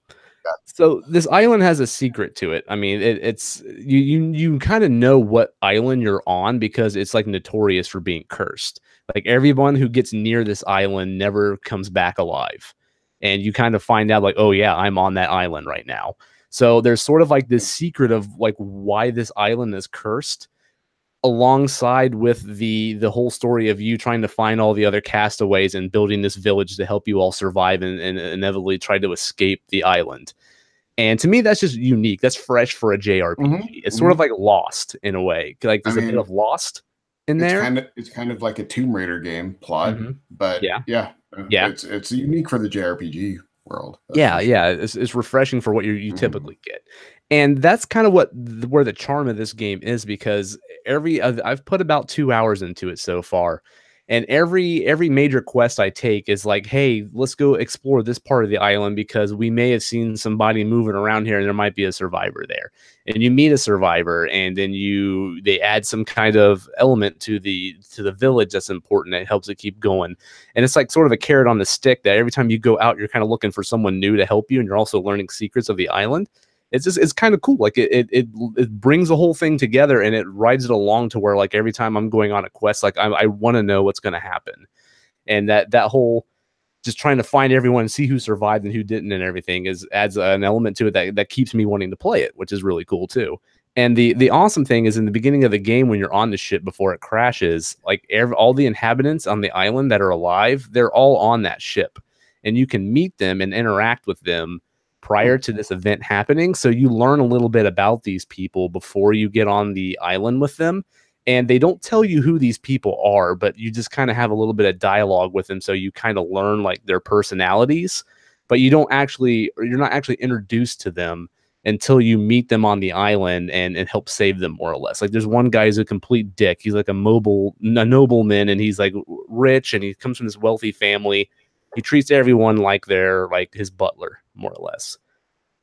So this island has a secret to it. I mean, it's you kind of know what island you're on because it's like notorious for being cursed. Like everyone who gets near this island never comes back alive, and you kind of find out like, oh yeah, I'm on that island right now. So there's sort of like this secret of like why this island is cursed, alongside with the whole story of you trying to find all the other castaways and building this village to help you all survive and inevitably try to escape the island. And to me, that's just unique. That's fresh for a JRPG. Mm-hmm. It's sort of like Lost in a way. Like there's a bit of Lost in there. It's kind of like a Tomb Raider game plot, but yeah, it's unique for the JRPG world. Yeah, it's refreshing for what you typically get. And that's kind of where the charm of this game is, because I've put about 2 hours into it so far, and every major quest I take is like, hey, let's go explore this part of the island because we may have seen somebody moving around here and there might be a survivor there. And you meet a survivor, and then they add some kind of element to the village that's important that helps it keep going. And it's like sort of a carrot on the stick that every time you go out, you're kind of looking for someone new to help you, and you're also learning secrets of the island. It's kind of cool. Like it brings the whole thing together, and it rides it along to where like every time I'm going on a quest, like I want to know what's going to happen, and that whole just trying to find everyone and see who survived and who didn't and everything adds an element to it that keeps me wanting to play it, which is really cool too. And the awesome thing is in the beginning of the game when you're on the ship before it crashes, like all the inhabitants on the island that are alive, they're all on that ship, and you can meet them and interact with them prior to this event happening. So you learn a little bit about these people before you get on the island with them. And they don't tell you who these people are, but you just kind of have a little bit of dialogue with them. So you kind of learn like their personalities, but you're not actually introduced to them until you meet them on the island and help save them more or less. Like there's one guy who's a complete dick. He's like a nobleman, and he's like rich, and he comes from this wealthy family. He treats everyone like they're like his butler, more or less.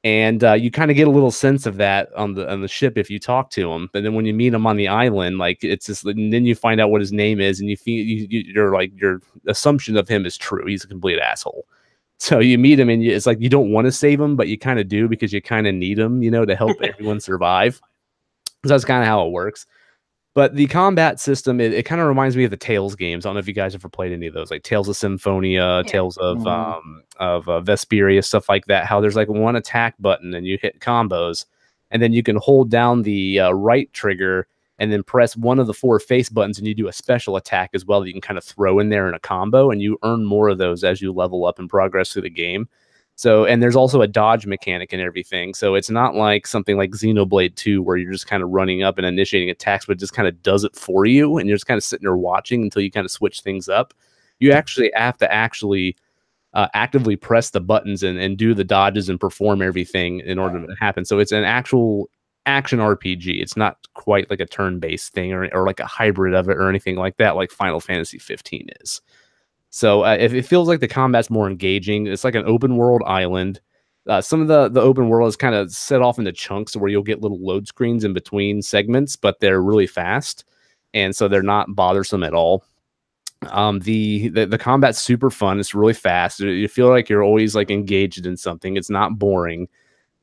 And you kind of get a little sense of that on the ship if you talk to him. But then when you meet him on the island, like it's just, and then you find out what his name is, and you're like your assumption of him is true. He's a complete asshole. So you meet him, and it's like you don't want to save him, but you kind of do because you kind of need him, to help everyone survive. So that's kind of how it works. But the combat system, it kind of reminds me of the Tales games. I don't know if you guys ever played any of those, like Tales of Symphonia, Tales of Vesperia, stuff like that. How there's like one attack button and you hit combos, and then you can hold down the right trigger and then press one of the 4 face buttons, and you do a special attack as well that you can kind of throw in there in a combo, and you earn more of those as you level up and progress through the game. So, and there's also a dodge mechanic and everything. So it's not like something like Xenoblade 2 where you're just kind of running up and initiating attacks, but it just kind of does it for you. And you're just kind of sitting there watching until you kind of switch things up. You actually have to actively press the buttons and do the dodges and perform everything in order to happen. So it's an actual action RPG. It's not quite like a turn-based thing or like a hybrid of it or anything like that, like Final Fantasy 15 is. So if it feels like the combat's more engaging, it's like an open world island. Some of the open world is kind of set off into chunks where you'll get little load screens in between segments, but they're really fast, and so they're not bothersome at all. The combat's super fun. It's really fast. You feel like you're always like engaged in something. It's not boring.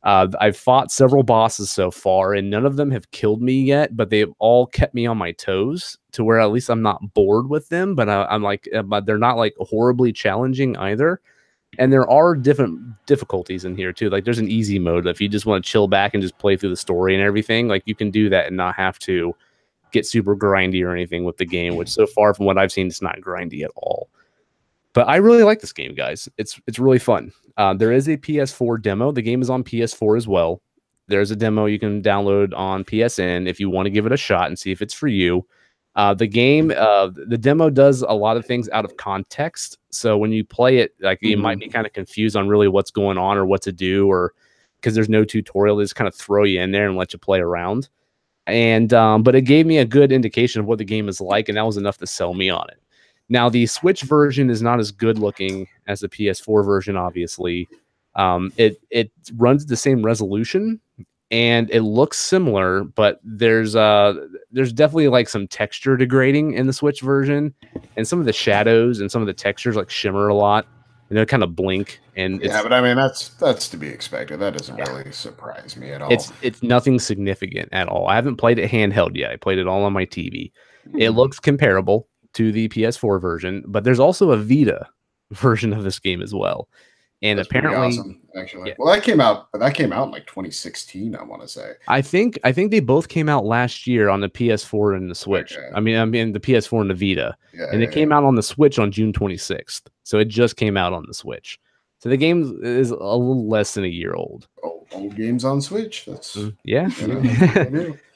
I've fought several bosses so far, and none of them have killed me yet, but they've all kept me on my toes to where at least I'm not bored with them, but I'm like, but they're not like horribly challenging either. And there are different difficulties in here too. Like there's an easy mode. If you just want to chill back and just play through the story and everything, like you can do that and not have to get super grindy or anything with the game, which so far from what I've seen, it's not grindy at all. But I really like this game, guys. It's really fun. There is a PS4 demo. The game is on PS4 as well. There's a demo you can download on PSN if you want to give it a shot and see if it's for you. The demo does a lot of things out of context. So when you play it, like you might be kind of confused on really what's going on or what to do, or because there's no tutorial, they just kind of throw you in there and let you play around. And but it gave me a good indication of what the game is like, and that was enough to sell me on it. Now, the Switch version is not as good looking as the PS4 version, obviously, It runs the same resolution and it looks similar, but there's definitely like some texture degrading in the Switch version, and some of the shadows and some of the textures like shimmer a lot, and they kind of blink. And yeah, but I mean that's to be expected. That doesn't really surprise me at all. It's nothing significant at all. I haven't played it handheld yet. I played it all on my TV. It looks comparable to the PS4 version, but there's also a Vita version of this game as well. And that's apparently, awesome, actually, well, that came out in like 2016. I want to say. I think they both came out last year on the PS4 and the Switch. Okay. I mean the PS4 and the Vita, and it came out on the Switch on June 26th. So it just came out on the Switch. So the game is a little less than a year old. Old games on Switch. That's yeah.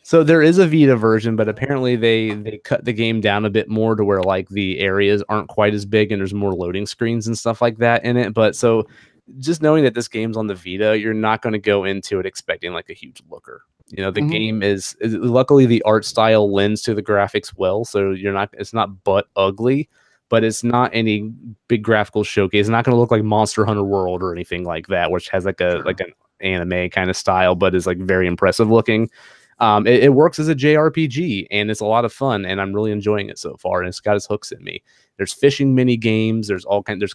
So there is a Vita version, but apparently they cut the game down a bit more to where like the areas aren't quite as big and there's more loading screens and stuff like that in it. But so just knowing that this game's on the Vita, you're not going to go into it expecting like a huge looker. You know, the game is luckily the art style lends to the graphics well, so it's not butt ugly, but it's not any big graphical showcase. It's not going to look like Monster Hunter World or anything like that, which has like an anime kind of style, but is like very impressive looking. It works as a JRPG and it's a lot of fun, and I'm really enjoying it so far. And it's got its hooks in me. There's fishing mini games. There's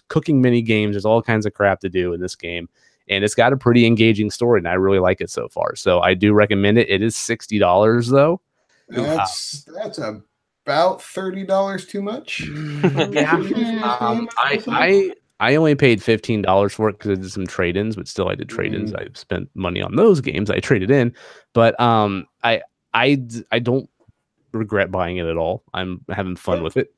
cooking mini games. There's all kinds of crap to do in this game, and it's got a pretty engaging story, and I really like it so far. So I do recommend it. It is $60 though. That's about $30 too much. Yeah. I only paid $15 for it because I did some trade-ins, but still I did trade-ins. I spent money on those games. I traded in, but I don't regret buying it at all. I'm having fun with it,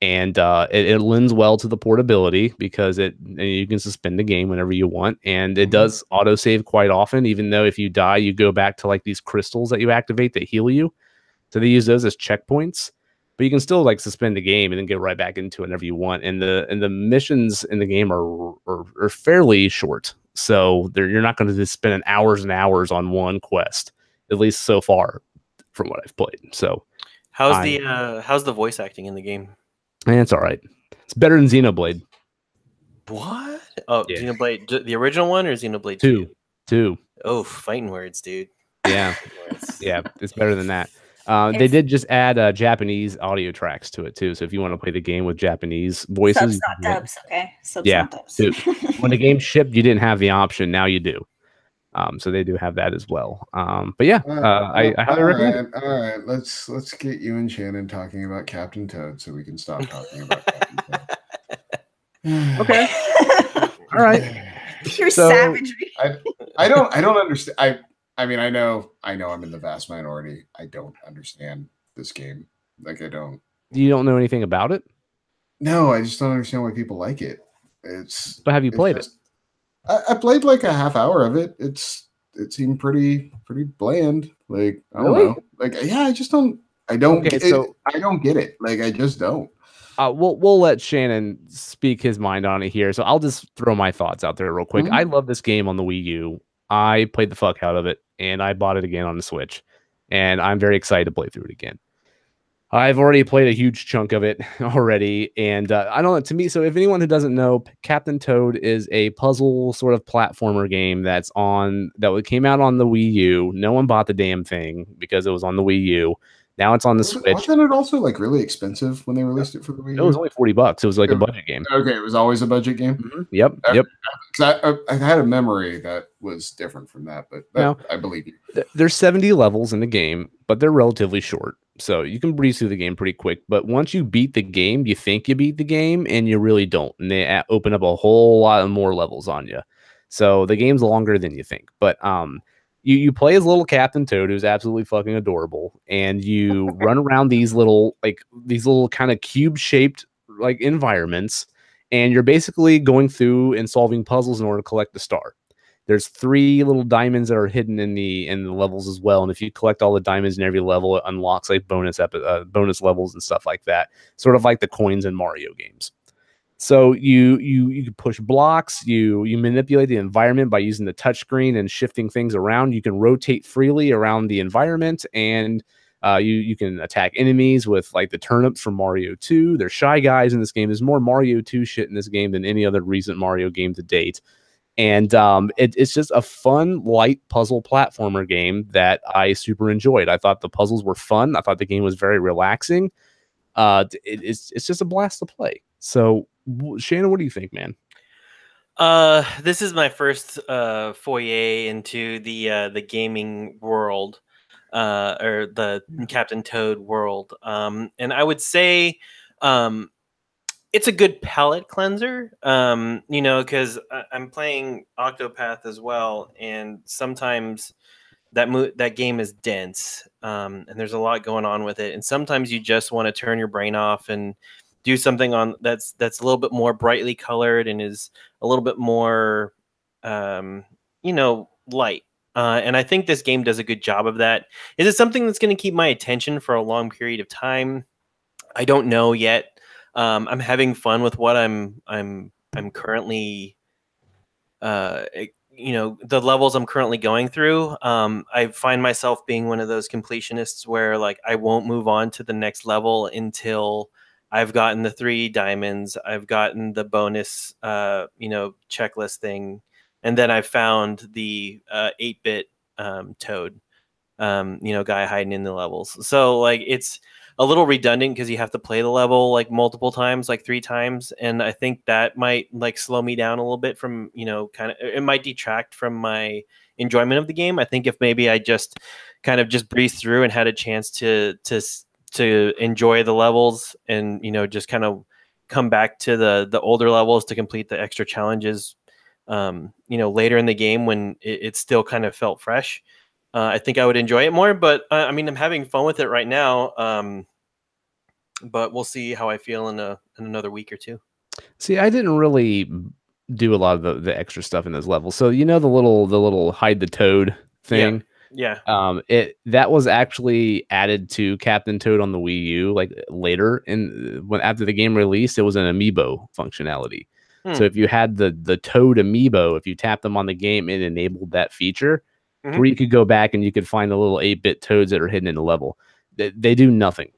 and it lends well to the portability because you can suspend the game whenever you want, and it does autosave quite often. Even though if you die, you go back to like these crystals that you activate that heal you, so they use those as checkpoints. But you can still like suspend the game and then get right back into it whenever you want. And the missions in the game are fairly short, so you're not going to just spend hours and hours on one quest, at least so far from what I've played. So how's the voice acting in the game? And it's all right. It's better than Xenoblade. What? Oh, yeah. Xenoblade, the original one or Xenoblade 2? Oh, fighting words, dude. Yeah, yeah, it's better than that. They did just add Japanese audio tracks to it too. So if you want to play the game with Japanese voices, subs not dubs, okay? Subs not dubs. Dude, when the game shipped, you didn't have the option. Now you do. So they do have that as well. But yeah, I highly recommend it. All right, let's get you and Shannon talking about Captain Toad so we can stop talking about Captain Toad. Okay. All right. Pure savagery. I don't understand. I mean, I know I'm in the vast minority. I don't understand this game. Like, I don't. You don't know anything about it? No, I just don't understand why people like it. But have you played it? I played like a half hour of it. It seemed pretty bland. Like, I don't know. Like, yeah, I don't get it. Like, I just don't. We'll let Shannon speak his mind on it here. So I'll just throw my thoughts out there real quick. I love this game on the Wii U. I played the fuck out of it, and I bought it again on the Switch, and I'm very excited to play through it again. I've already played a huge chunk of it already, and I don't know, to me, so if anyone who doesn't know, Captain Toad is a puzzle sort of platformer game that came out on the Wii U. No one bought the damn thing because it was on the Wii U. Now it's on the Switch. Wasn't it also like really expensive when they released it for the Wii U? It was only $40. It was like a budget game. Okay, it was always a budget game? Mm-hmm. Yep. I had a memory that was different from that, but I believe you. There's 70 levels in the game, but they're relatively short. So you can breeze through the game pretty quick. But once you beat the game, you think you beat the game, and you really don't. And they open up a whole lot of more levels on you. So the game's longer than you think. But you play as little Captain Toad, who's absolutely fucking adorable, and you run around these little kind of cube-shaped like environments, and you're basically going through and solving puzzles in order to collect the star. There's 3 little diamonds that are hidden in the levels as well, and if you collect all the diamonds in every level, it unlocks like bonus levels and stuff like that, sort of like the coins in Mario games. So you push blocks, you manipulate the environment by using the touchscreen and shifting things around. You can rotate freely around the environment, and you can attack enemies with like the turnips from Mario 2. There's Shy Guys in this game. There's more Mario 2 shit in this game than any other recent Mario game to date. And it's just a fun, light puzzle platformer game that I super enjoyed. I thought the puzzles were fun. I thought the game was very relaxing. It's just a blast to play. So, Shannon, what do you think, man? This is my first foyer into the gaming world, or the Captain Toad world. And I would say, it's a good palate cleanser, because I'm playing Octopath as well, and sometimes that game is dense, and there's a lot going on with it, and sometimes you just want to turn your brain off and do something on that's a little bit more brightly colored and is a little bit more, light. And I think this game does a good job of that. Is it something that's going to keep my attention for a long period of time? I don't know yet. I'm having fun with what I'm currently, the levels I'm currently going through. I find myself being one of those completionists where like I won't move on to the next level until I've gotten the 3 diamonds, I've gotten the bonus, checklist thing, and then I found the 8-bit Toad, guy hiding in the levels. So like it's a little redundant because you have to play the level like multiple times, like 3 times, and I think that might like slow me down a little bit from, kind of, it might detract from my enjoyment of the game. I think if maybe I just kind of just breezed through and had a chance to enjoy the levels and just kind of come back to the older levels to complete the extra challenges, later in the game when it still kind of felt fresh. I think I would enjoy it more, but I'm having fun with it right now. But we'll see how I feel in another week or 2. See, I didn't really do a lot of the extra stuff in those levels. So the little hide the toad thing. Yeah. That was actually added to Captain Toad on the Wii U like later after the game released. It was an amiibo functionality. So if you had the Toad amiibo, if you tapped them on the game, it enabled that feature. Where you could go back and you could find the little 8-bit toads that are hidden in the level. They do nothing.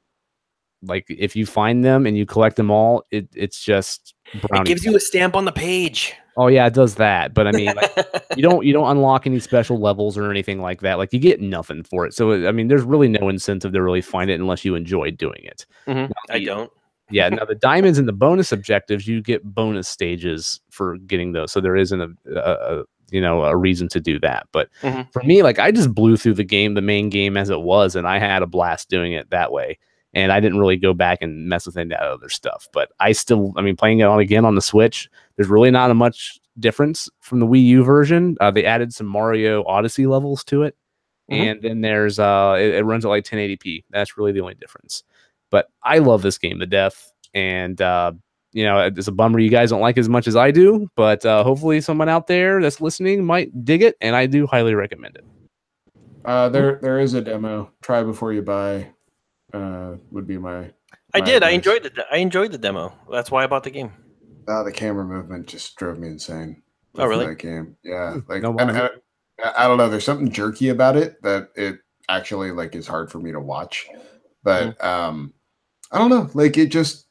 Like if you find them and you collect them all, it's just brownie. It gives you a stamp on the page. Oh yeah, it does that. But I mean, like, you don't unlock any special levels or anything like that. Like you get nothing for it. So I mean, there's really no incentive to really find it unless you enjoy doing it. I don't. Yeah. Now the diamonds and the bonus objectives, you get bonus stages for getting those. So there isn't a reason to do that. But for me, like I just blew through the main game as it was, and I had a blast doing it that way. And I didn't really go back and mess with any of that other stuff. But playing it again on the Switch, there's really not a much difference from the Wii U version. They added some Mario Odyssey levels to it. And then there's it runs at like 1080p. That's really the only difference. But I love this game to death. And it's a bummer you guys don't like it as much as I do, but hopefully someone out there that's listening might dig it, and I do highly recommend it. There is a demo. Try before you buy. Would be my advice. I enjoyed the demo. That's why I bought the game. The camera movement just drove me insane. Oh, really? That game, yeah. Like, I don't know. There's something jerky about it that it actually like is hard for me to watch. But I don't know. Like it just.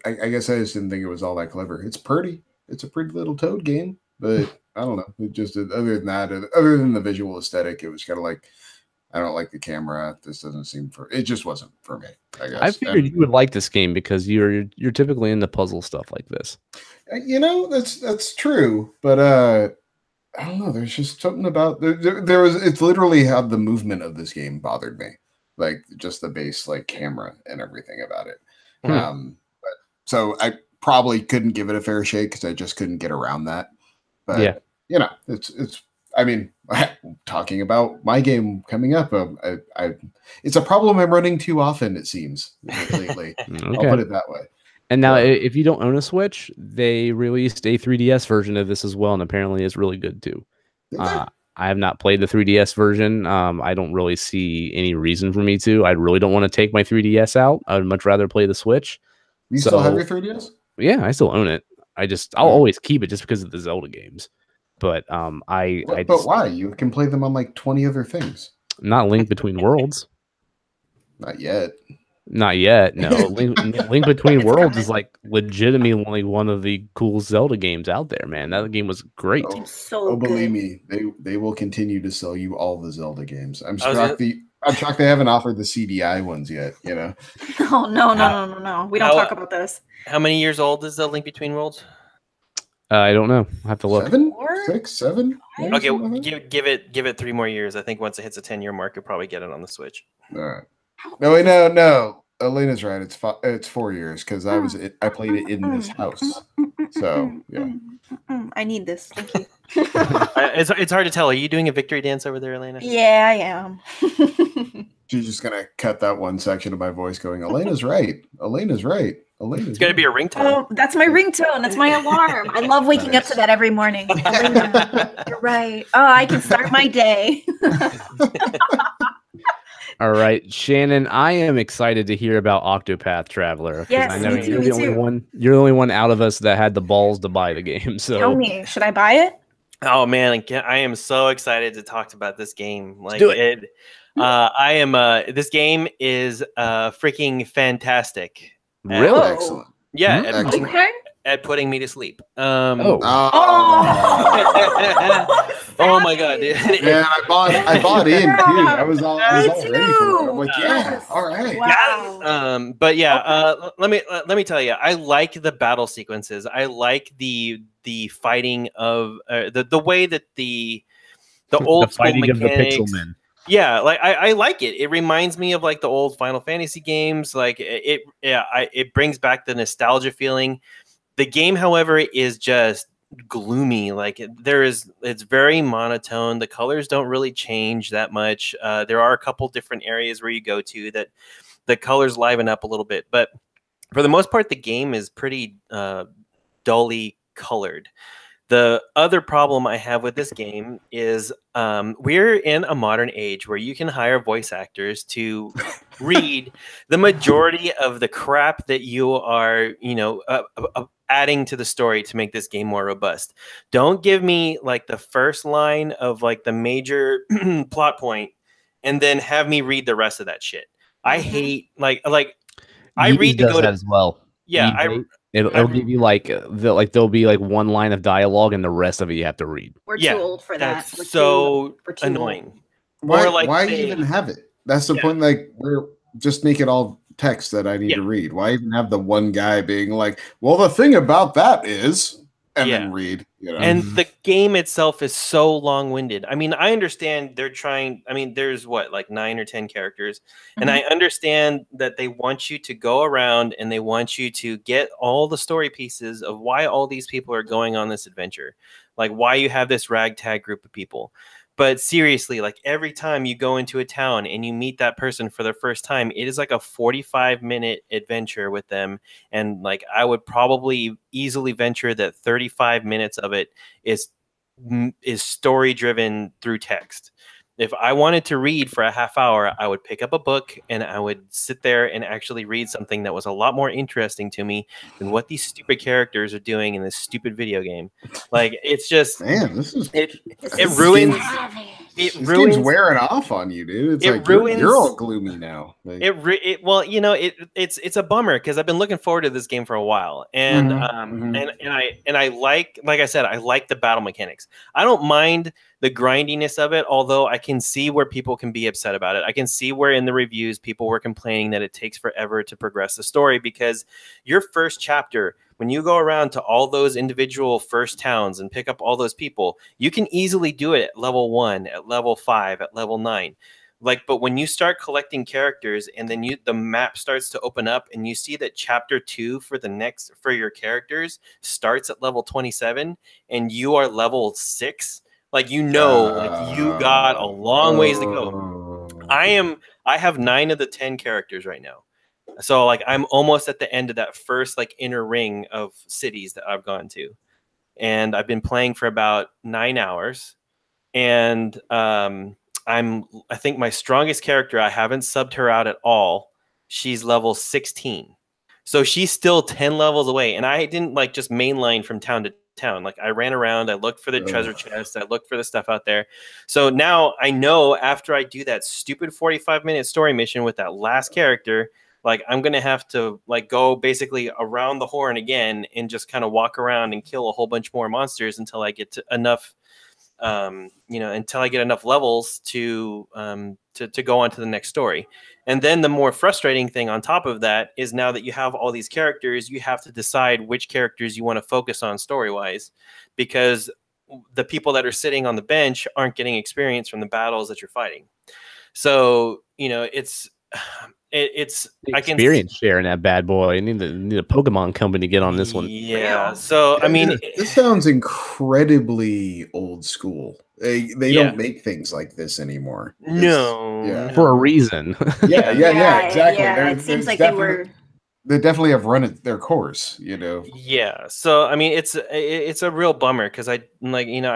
I guess I just didn't think it was all that clever. It's pretty. It's a pretty little Toad game, but I don't know. It just other than that, other than the visual aesthetic, it was kind of like I don't like the camera. This doesn't seem it just wasn't for me. I guess. I figured you would like this game because you're typically into puzzle stuff like this. That's true, but I don't know. There's just something about there was. It's literally how the movement of this game bothered me, like just the base like camera and everything about it. So I probably couldn't give it a fair shake because I just couldn't get around that. But yeah, it's. I mean, talking about my game coming up, it's a problem I'm running too often. It seems lately. I'll put it that way. And now, if you don't own a Switch, they released a 3DS version of this as well, and apparently it's really good too. I have not played the 3DS version. I don't really see any reason for me to. I really don't want to take my 3DS out. I would much rather play the Switch. You still have your 3DS? Yeah, I still own it. I'll always keep it just because of the Zelda games. But but why? You can play them on like 20 other things. Not Link Between Worlds. Not yet. Not yet. No, Link Between Worlds is like legitimately one of the cool Zelda games out there, man. That game was great. It's so good. Believe me, they will continue to sell you all the Zelda games. I'm shocked they haven't offered the CDI ones yet. You know? No. We don't talk about this. How many years old is the Link Between Worlds? I don't know. I have to look. 7, 6, 7. Okay, give it 3 more years. I think once it hits a 10-year mark, you'll probably get it on the Switch. All right. No. Elena's right. It's 4 years because I played it in this house. So yeah. I need this. Thank you. It's hard to tell. Are you doing a victory dance over there, Elena? Yeah, I am. She's just gonna cut that one section of my voice going, Elena's right. Elena's right. It's gonna be a ringtone. Oh, that's my ringtone. That's my alarm. I love waking up to that every morning. Elena, you're right. Oh, I can start my day. All right, Shannon, I am excited to hear about Octopath Traveler. Yes, I know me too, you're the only one. You're the only one out of us that had the balls to buy the game. So tell me, should I buy it? Oh man, I am so excited to talk about this game. Like do it. I am. This game is freaking fantastic. Really excellent. Yeah. Excellent. Okay. At putting me to sleep. Oh my god, dude. Yeah, I bought in too. I was all ready for it. I'm like, yeah, all right. Wow. But yeah, let me tell you, I like the battle sequences. I like the fighting of the way that the old school fighting mechanics, of the pixel men. Yeah, like I like it. It reminds me of like the old Final Fantasy games. Like it brings back the nostalgia feeling. The game, however, is just gloomy. Like it's very monotone. The colors don't really change that much. There are a couple different areas where you go to that the colors liven up a little bit, but for the most part, the game is pretty dully colored. The other problem I have with this game is we're in a modern age where you can hire voice actors to read the majority of the crap that you are, adding to the story to make this game more robust. Don't give me like the first line of like the major plot point and then have me read the rest of that shit. I hate I read to go to as well. Yeah, It'll give you there'll be like one line of dialogue and the rest of it you have to read. We're too old for that. That's so annoying. Why even have it? That's the point. Like, just make it all text that I need to read. Why even have the one guy being like, well, the thing about that is, and then read. And the game itself is so long-winded. I mean, I understand they're trying. I mean, there's like 9 or 10 characters, and I understand that they want you to go around and they want you to get all the story pieces of why all these people are going on this adventure, like why you have this ragtag group of people. But seriously, like every time you go into a town and you meet that person for the first time, it is like a 45-minute adventure with them. And like I would probably easily venture that 35 minutes of it is story driven through text. If I wanted to read for a half hour, I would pick up a book and I would sit there and actually read something that was a lot more interesting to me than what these stupid characters are doing in this stupid video game. Like it's just, man, this is it ruins. This game's wearing off on you, dude. It's you're all gloomy now. Like, it's a bummer because I've been looking forward to this game for a while, and I like I said, I like the battle mechanics. I don't mind the grindiness of it, although I can see where people can be upset about it. I can see where in the reviews people were complaining that it takes forever to progress the story because your first chapter, when you go around to all those individual first towns and pick up all those people, you can easily do it at level 1, at level 5, at level 9. But when you start collecting characters and then the map starts to open up and you see that chapter 2 for your characters starts at level 27 and you are level 6, you got a long ways to go. I have 9 of the 10 characters right now. So I'm almost at the end of that first inner ring of cities that I've gone to. And I've been playing for about 9 hours. And I think my strongest character, I haven't subbed her out at all. She's level 16. So she's still 10 levels away. And I didn't just mainline from town to town. I ran around, I looked for the treasure chest, I looked for the stuff out there. So now I know after I do that stupid 45-minute story mission with that last character, like I'm gonna have to like go basically around the horn again and just kind of walk around and kill a whole bunch more monsters until I get to enough until I get enough levels to go on to the next story. And then the more frustrating thing on top of that is now that you have all these characters, you have to decide which characters you want to focus on story-wise, because the people that are sitting on the bench aren't getting experience from the battles that you're fighting. So, it's experience sharing that bad boy. You need a Pokemon company to get on this one. Yeah. So I mean, this sounds incredibly old school. They don't make things like this anymore. No, for a reason. Yeah, exactly. Yeah, it seems like they definitely have run it their course, Yeah. So I mean, it's a real bummer because I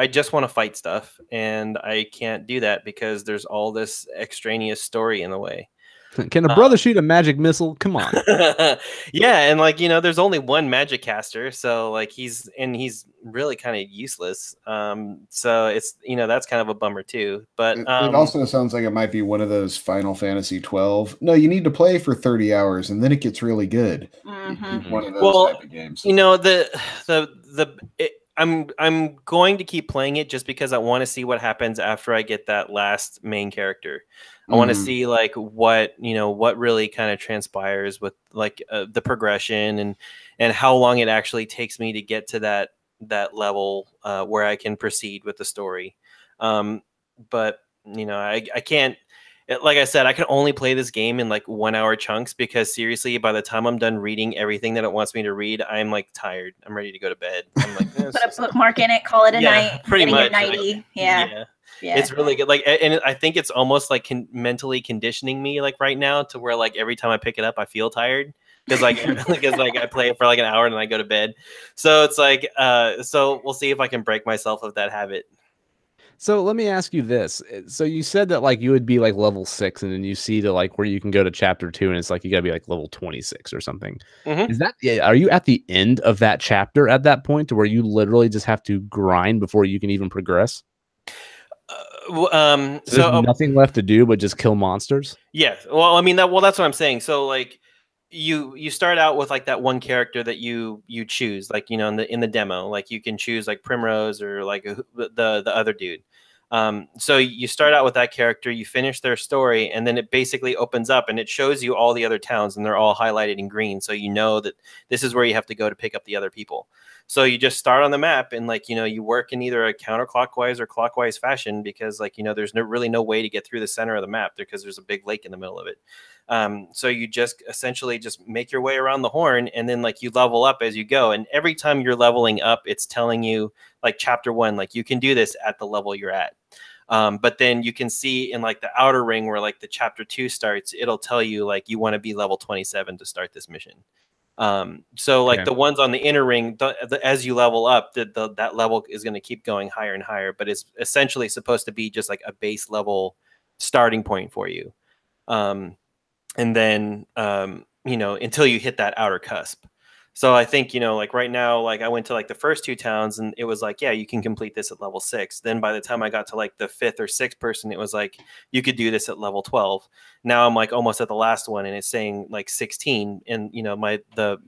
just want to fight stuff and I can't do that because there's all this extraneous story in the way. Can a brother shoot a magic missile? Come on. Yeah, and there's only one magic caster, so he's really kind of useless. So it's that's kind of a bummer too. But it also sounds like it might be one of those Final Fantasy 12. No, you need to play for 30 hours and then it gets really good. Mm-hmm. One of those type of games. I'm going to keep playing it just because I want to see what happens after I get that last main character. I want to see what really kind of transpires with the progression and how long it actually takes me to get to that level where I can proceed with the story. But I can't. Like I said, I can only play this game in 1 hour chunks because seriously, by the time I'm done reading everything that it wants me to read, I'm tired. I'm ready to go to bed. I'm put a bookmark in it, call it a night. Pretty much. Nighty. Yeah. It's really good. And I think it's almost mentally conditioning me right now to where every time I pick it up, I feel tired because I play it for an hour and then I go to bed. So it's so we'll see if I can break myself of that habit. So let me ask you this. So you said that you would be level 6 and then you see to where you can go to chapter 2 and it's you gotta be level 26 or something. Mm-hmm. Is that, are you at the end of that chapter at that point to where you literally just have to grind before you can even progress? So there's nothing left to do but just kill monsters? Yeah. Well, I mean that's what I'm saying. So you start out with that one character that you choose, in the demo, you can choose Primrose or the other dude. So you start out with that character, you finish their story, and then it basically opens up and it shows you all the other towns and they're all highlighted in green. So you know that this is where you have to go to pick up the other people. So you just start on the map and you work in either a counterclockwise or clockwise fashion because there's really no way to get through the center of the map because there's a big lake in the middle of it. So you just essentially just make your way around the horn and then you level up as you go. And every time you're leveling up, it's telling you chapter 1, you can do this at the level you're at. But then you can see in the outer ring where the chapter 2 starts, it'll tell you you want to be level 27 to start this mission. So the ones on the inner ring, as you level up, that level is going to keep going higher and higher, but it's essentially supposed to be just a base level starting point for you. And then, until you hit that outer cusp. So I think, right now, I went to the first 2 towns and it was yeah, you can complete this at level 6. Then by the time I got to the 5th or 6th person, it was you could do this at level 12. Now I'm almost at the last one and it's saying 16 and,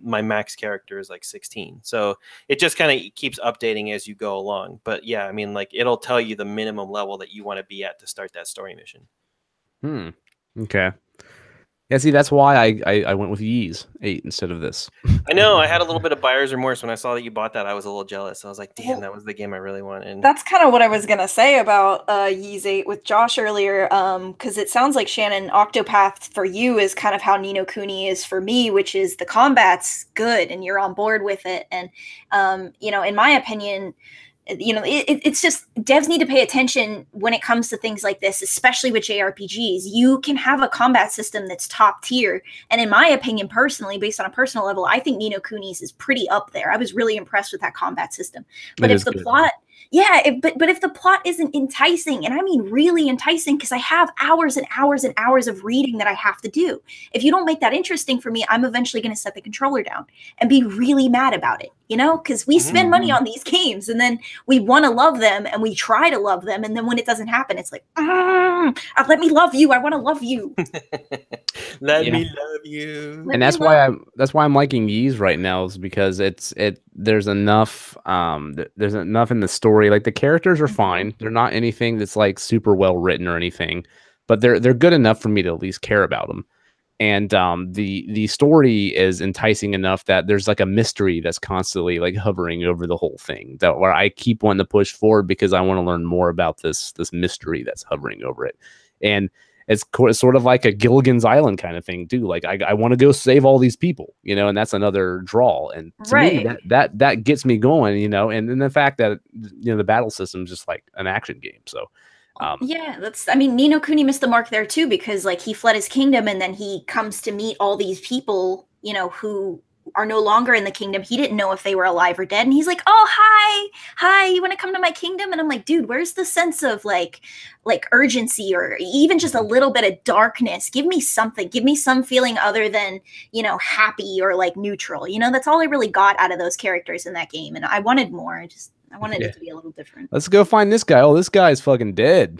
my max character is 16. So it just kind of keeps updating as you go along. But yeah, I mean, it'll tell you the minimum level that you want to be at to start that story mission. Okay. Yeah, see, that's why I went with VIII instead of this. I know. I had a little bit of buyer's remorse when I saw that you bought that. I was a little jealous. I was damn, that was the game I really wanted. That's kind of what I was going to say about VIII with Josh earlier, because it sounds like, Shannon, Octopath for you is kind of how Ni no Kuni is for me, which is the combat's good and you're on board with it. And, in my opinion, it's just devs need to pay attention when it comes to things like this, especially with JRPGs. You can have a combat system that's top tier. And in my opinion, personally, based on a personal level, I think Ni no Kuni's is pretty up there. I was really impressed with that combat system. But if the plot Yeah, but if the plot isn't enticing, and I mean really enticing, because I have hours and hours and hours of reading that I have to do. If you don't make that interesting for me, I'm eventually going to set the controller down and be really mad about it, you know? Because we spend money on these games, and then we want to love them, and we try to love them, and then when it doesn't happen, it's like, let me love you. I want to love you. Let me love you. And that's why I'm liking Ys right now, is because there's enough in the story. Like the characters are fine. They're not anything that's like super well written or anything, but they're good enough for me to at least care about them. And the story is enticing enough that there's like a mystery that's constantly like hovering over the whole thing, that where I keep wanting to push forward because I want to learn more about this mystery that's hovering over it. And it's sort of like a Gilligan's Island kind of thing too. Like I want to go save all these people, you know, and that's another draw. And to me, that gets me going, you know, and then the fact that, you know, the battle system is just like an action game. So yeah, I mean, Ni no Kuni missed the mark there too, because like he fled his kingdom and then he comes to meet all these people, you know, who are no longer in the kingdom. He didn't know if they were alive or dead. And he's like, oh, hi, you want to come to my kingdom? And I'm like, dude, where's the sense of like urgency or even just a little bit of darkness? Give me something. Give me some feeling other than, you know, happy or like neutral. You know, that's all I really got out of those characters in that game. And I wanted more. I wanted it to be a little different. Let's go find this guy. Oh, this guy's fucking dead.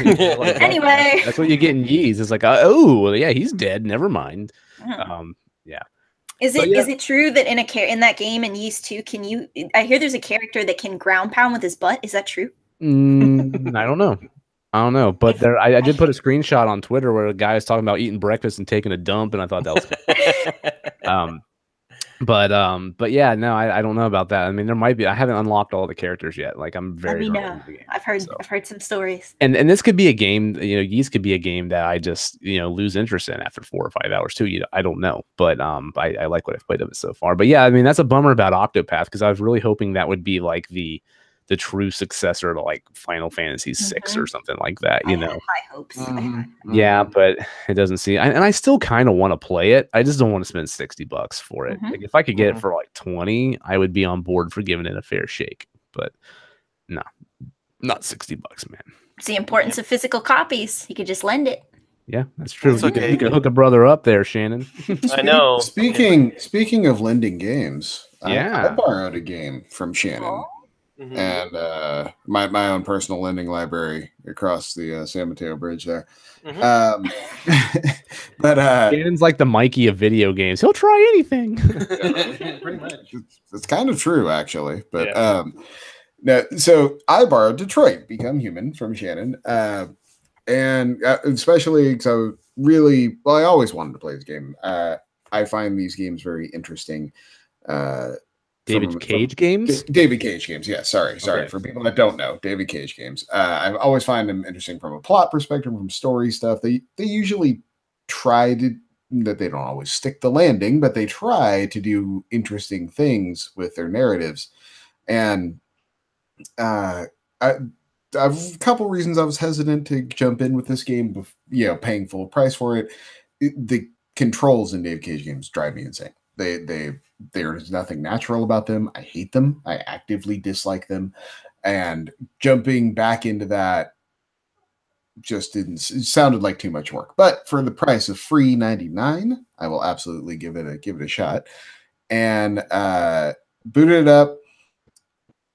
Like, anyway, that's what you get in Ys. It's like, oh, well, yeah, he's dead. Never mind. Yeah. Is it true that in that game in Ys 2, I hear there's a character that can ground pound with his butt? Is that true? I don't know. But I did put a screenshot on Twitter where a guy is talking about eating breakfast and taking a dump, and I thought that was But yeah, no, I don't know about that. I mean, there might be. I haven't unlocked all the characters yet. Like I'm very. Let me know. I've heard some stories. And this could be a game. You know, Ys could be a game that I just, you know, lose interest in after 4 or 5 hours too. You know, I don't know, but I like what I've played of it so far. But yeah, I mean, that's a bummer about Octopath, because I was really hoping that would be like the true successor to like Final Fantasy VI or something like that, you know. High hopes. Yeah, but it doesn't seem. And I still kind of want to play it. I just don't want to spend $60 for it. Like if I could get it for like 20, I would be on board for giving it a fair shake. But no, not $60, man. It's the importance of physical copies. You could just lend it. Yeah, that's true. That's okay. You can hook a brother up there, Shannon. I know. Speaking of lending games, yeah, I borrowed a game from Shannon. And my own personal lending library across the San Mateo Bridge there. But Shannon's like the Mikey of video games. He'll try anything. Pretty much. It's kind of true, actually. But no, so I borrowed Detroit Become Human from Shannon, and especially because I always wanted to play this game. I find these games very interesting. David Cage games? David Cage games, yeah. Sorry. Okay. For people that don't know, David Cage games. I always find them interesting from a plot perspective, from story stuff. They usually try to, that they don't always stick the landing, but they try to do interesting things with their narratives. And a couple reasons I was hesitant to jump in with this game, paying full price for it. The controls in David Cage games drive me insane. There's nothing natural about them. I hate them. I actively dislike them. And jumping back into that it sounded like too much work. But for the price of free $99, I will absolutely give it a shot. And booted it up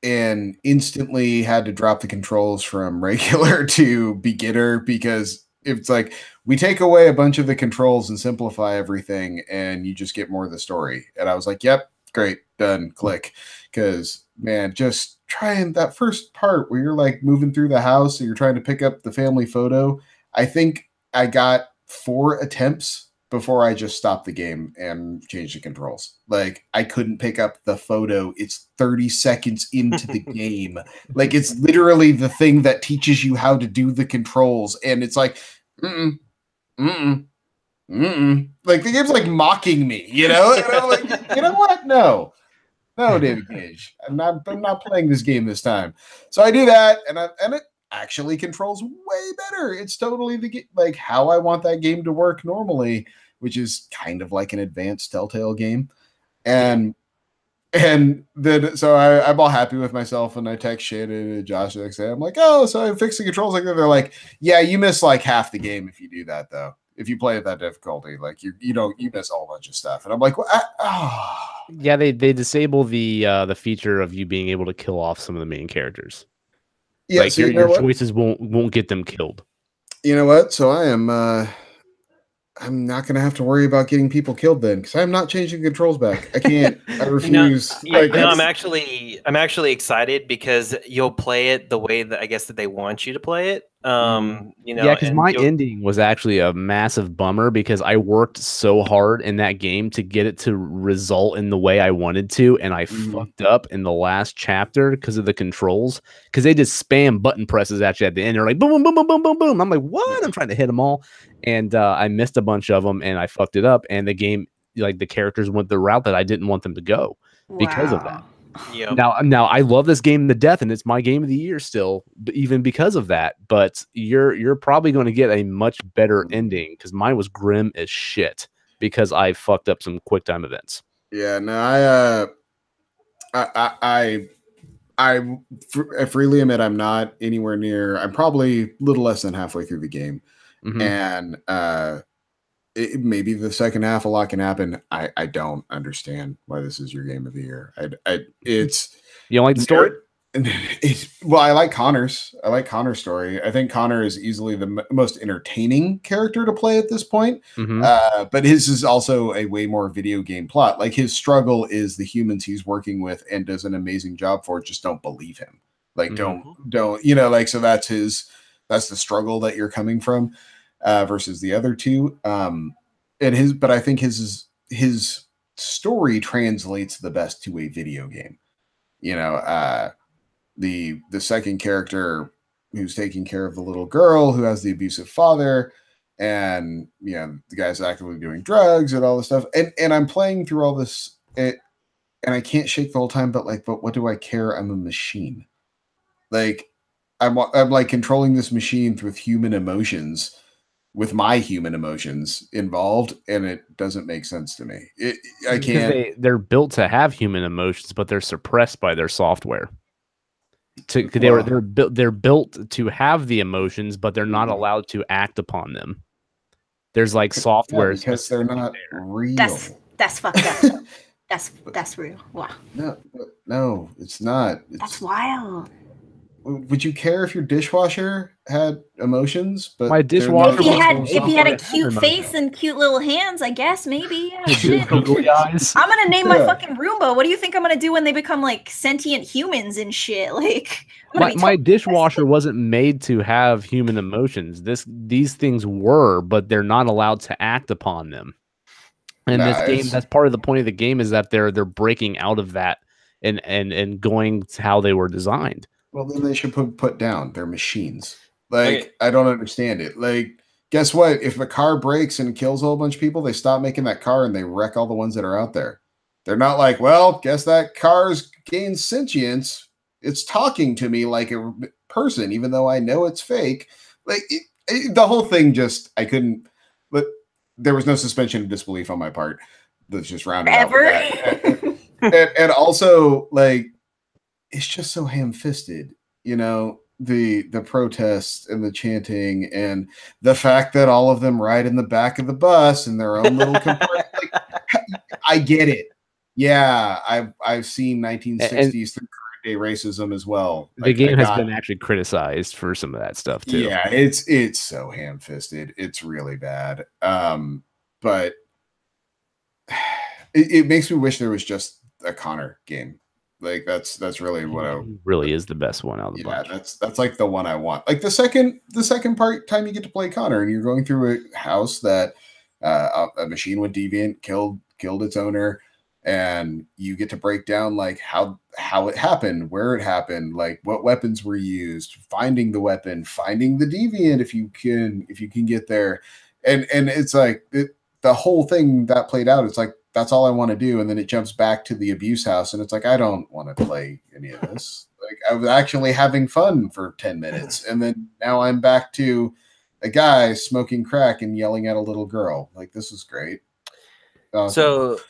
and instantly had to drop the controls from regular to beginner, because it's like we take away a bunch of the controls and simplify everything, and you just get more of the story. And I was like, yep, great, done, click. Because, man, just trying that first part where you're like moving through the house and you're trying to pick up the family photo, I think I got 4 attempts before I just stopped the game and changed the controls. Like, I couldn't pick up the photo. It's 30 seconds into the game. Like, it's literally the thing that teaches you how to do the controls. And it's like, like, the game's like mocking me, you know? And I'm like, you know what? No, David Cage. I'm not playing this game this time. So I do that, and it actually controls way better. It's totally like how I want that game to work normally, which is kind of like an advanced Telltale game. And And then, so I'm all happy with myself, and I text Shannon and Josh the next day. I'm like, oh, so I fixed the controls like that. They're like, yeah, you miss like half the game if you do that, though. If you play at that difficulty, like you miss a whole bunch of stuff. And I'm like, yeah, they disable the feature of you being able to kill off some of the main characters. Yeah, like so your choices won't get them killed. You know what? So I'm not going to have to worry about getting people killed then, because I'm not changing the controls back. I can't. I refuse. I'm actually excited because you'll play it the way that I guess that they want you to play it. Because my ending was actually a massive bummer because I worked so hard in that game to get it to result in the way I wanted to, and I fucked up in the last chapter because of the controls, because they just spam button presses at you at the end. They're like boom, boom, boom, boom, boom, boom. I'm like, what? I'm trying to hit them all, and I missed a bunch of them, and I fucked it up, and the game, like the characters went the route that I didn't want them to go because of that. Yep. Now I love this game to death, and it's my game of the year still, even because of that. But you're probably going to get a much better ending, because mine was grim as shit because I fucked up some quick time events. Yeah, no, I freely admit I'm not anywhere near. I'm probably a little less than halfway through the game, and maybe the second half a lot can happen. I don't understand why this is your game of the year. It's you don't like the story? Well, I like Connor's. I like Connor's story. I think Connor is easily the most entertaining character to play at this point. But his is also a way more video game plot. Like, his struggle is the humans he's working with and does an amazing job for. Just don't believe him. Like, don't like, so that's the struggle that you're coming from. Versus the other two, but I think his story translates the best to a video game. The second character who's taking care of the little girl who has the abusive father, and the guy's actively doing drugs and all this stuff, and I'm playing through all this, and I can't shake the whole time. But what do I care? I'm a machine. Like, I'm like controlling this machine with human emotions. With my human emotions involved, and it doesn't make sense to me. I can't. They're built to have human emotions, but they're suppressed by their software. They're built to have the emotions, but they're not allowed to act upon them. There's like software because they're not real. That's fucked up. That's real. Wow. No, it's not. That's wild. Would you care if your dishwasher had emotions? But my dishwasher, if he had a cute face and cute little hands, I guess maybe. Yeah, shit. I'm gonna name my fucking Roomba. What do you think I'm gonna do when they become like sentient humans and shit? Like, my dishwasher wasn't made to have human emotions. These things were, but they're not allowed to act upon them. And this game, that's part of the point of the game, is that they're breaking out of that and going to how they were designed. Well, then they should put down. They're machines. Like, I don't understand it. Like, guess what? If a car breaks and kills a whole bunch of people, they stop making that car and they wreck all the ones that are out there. They're not like, well, guess that car's gained sentience. It's talking to me like a person, even though I know it's fake. Like, the whole thing I couldn't, but there was no suspension of disbelief on my part. Let's just round it out with that. and also, like, it's just so ham-fisted, the protests and the chanting and the fact that all of them ride in the back of the bus in their own little compartment. Like, I get it. Yeah, I've seen 1960s through current day racism as well. The game has been actually criticized for some of that stuff too. Yeah, it's so ham-fisted. It's really bad. But it makes me wish there was just a Connor game. Like, that's really what really is the best one out of the bunch. That's like the one I want. Like the second time you get to play Connor, and you're going through a house that a machine went deviant, killed its owner, and you get to break down like how it happened, where it happened, like what weapons were used, finding the weapon, finding the deviant if you can get there, and it's like the whole thing that played out. It's like, that's all I want to do. And then it jumps back to the abuse house. And it's like, I don't want to play any of this. Like, I was actually having fun for 10 minutes. And then now I'm back to a guy smoking crack and yelling at a little girl. Like, this is great. So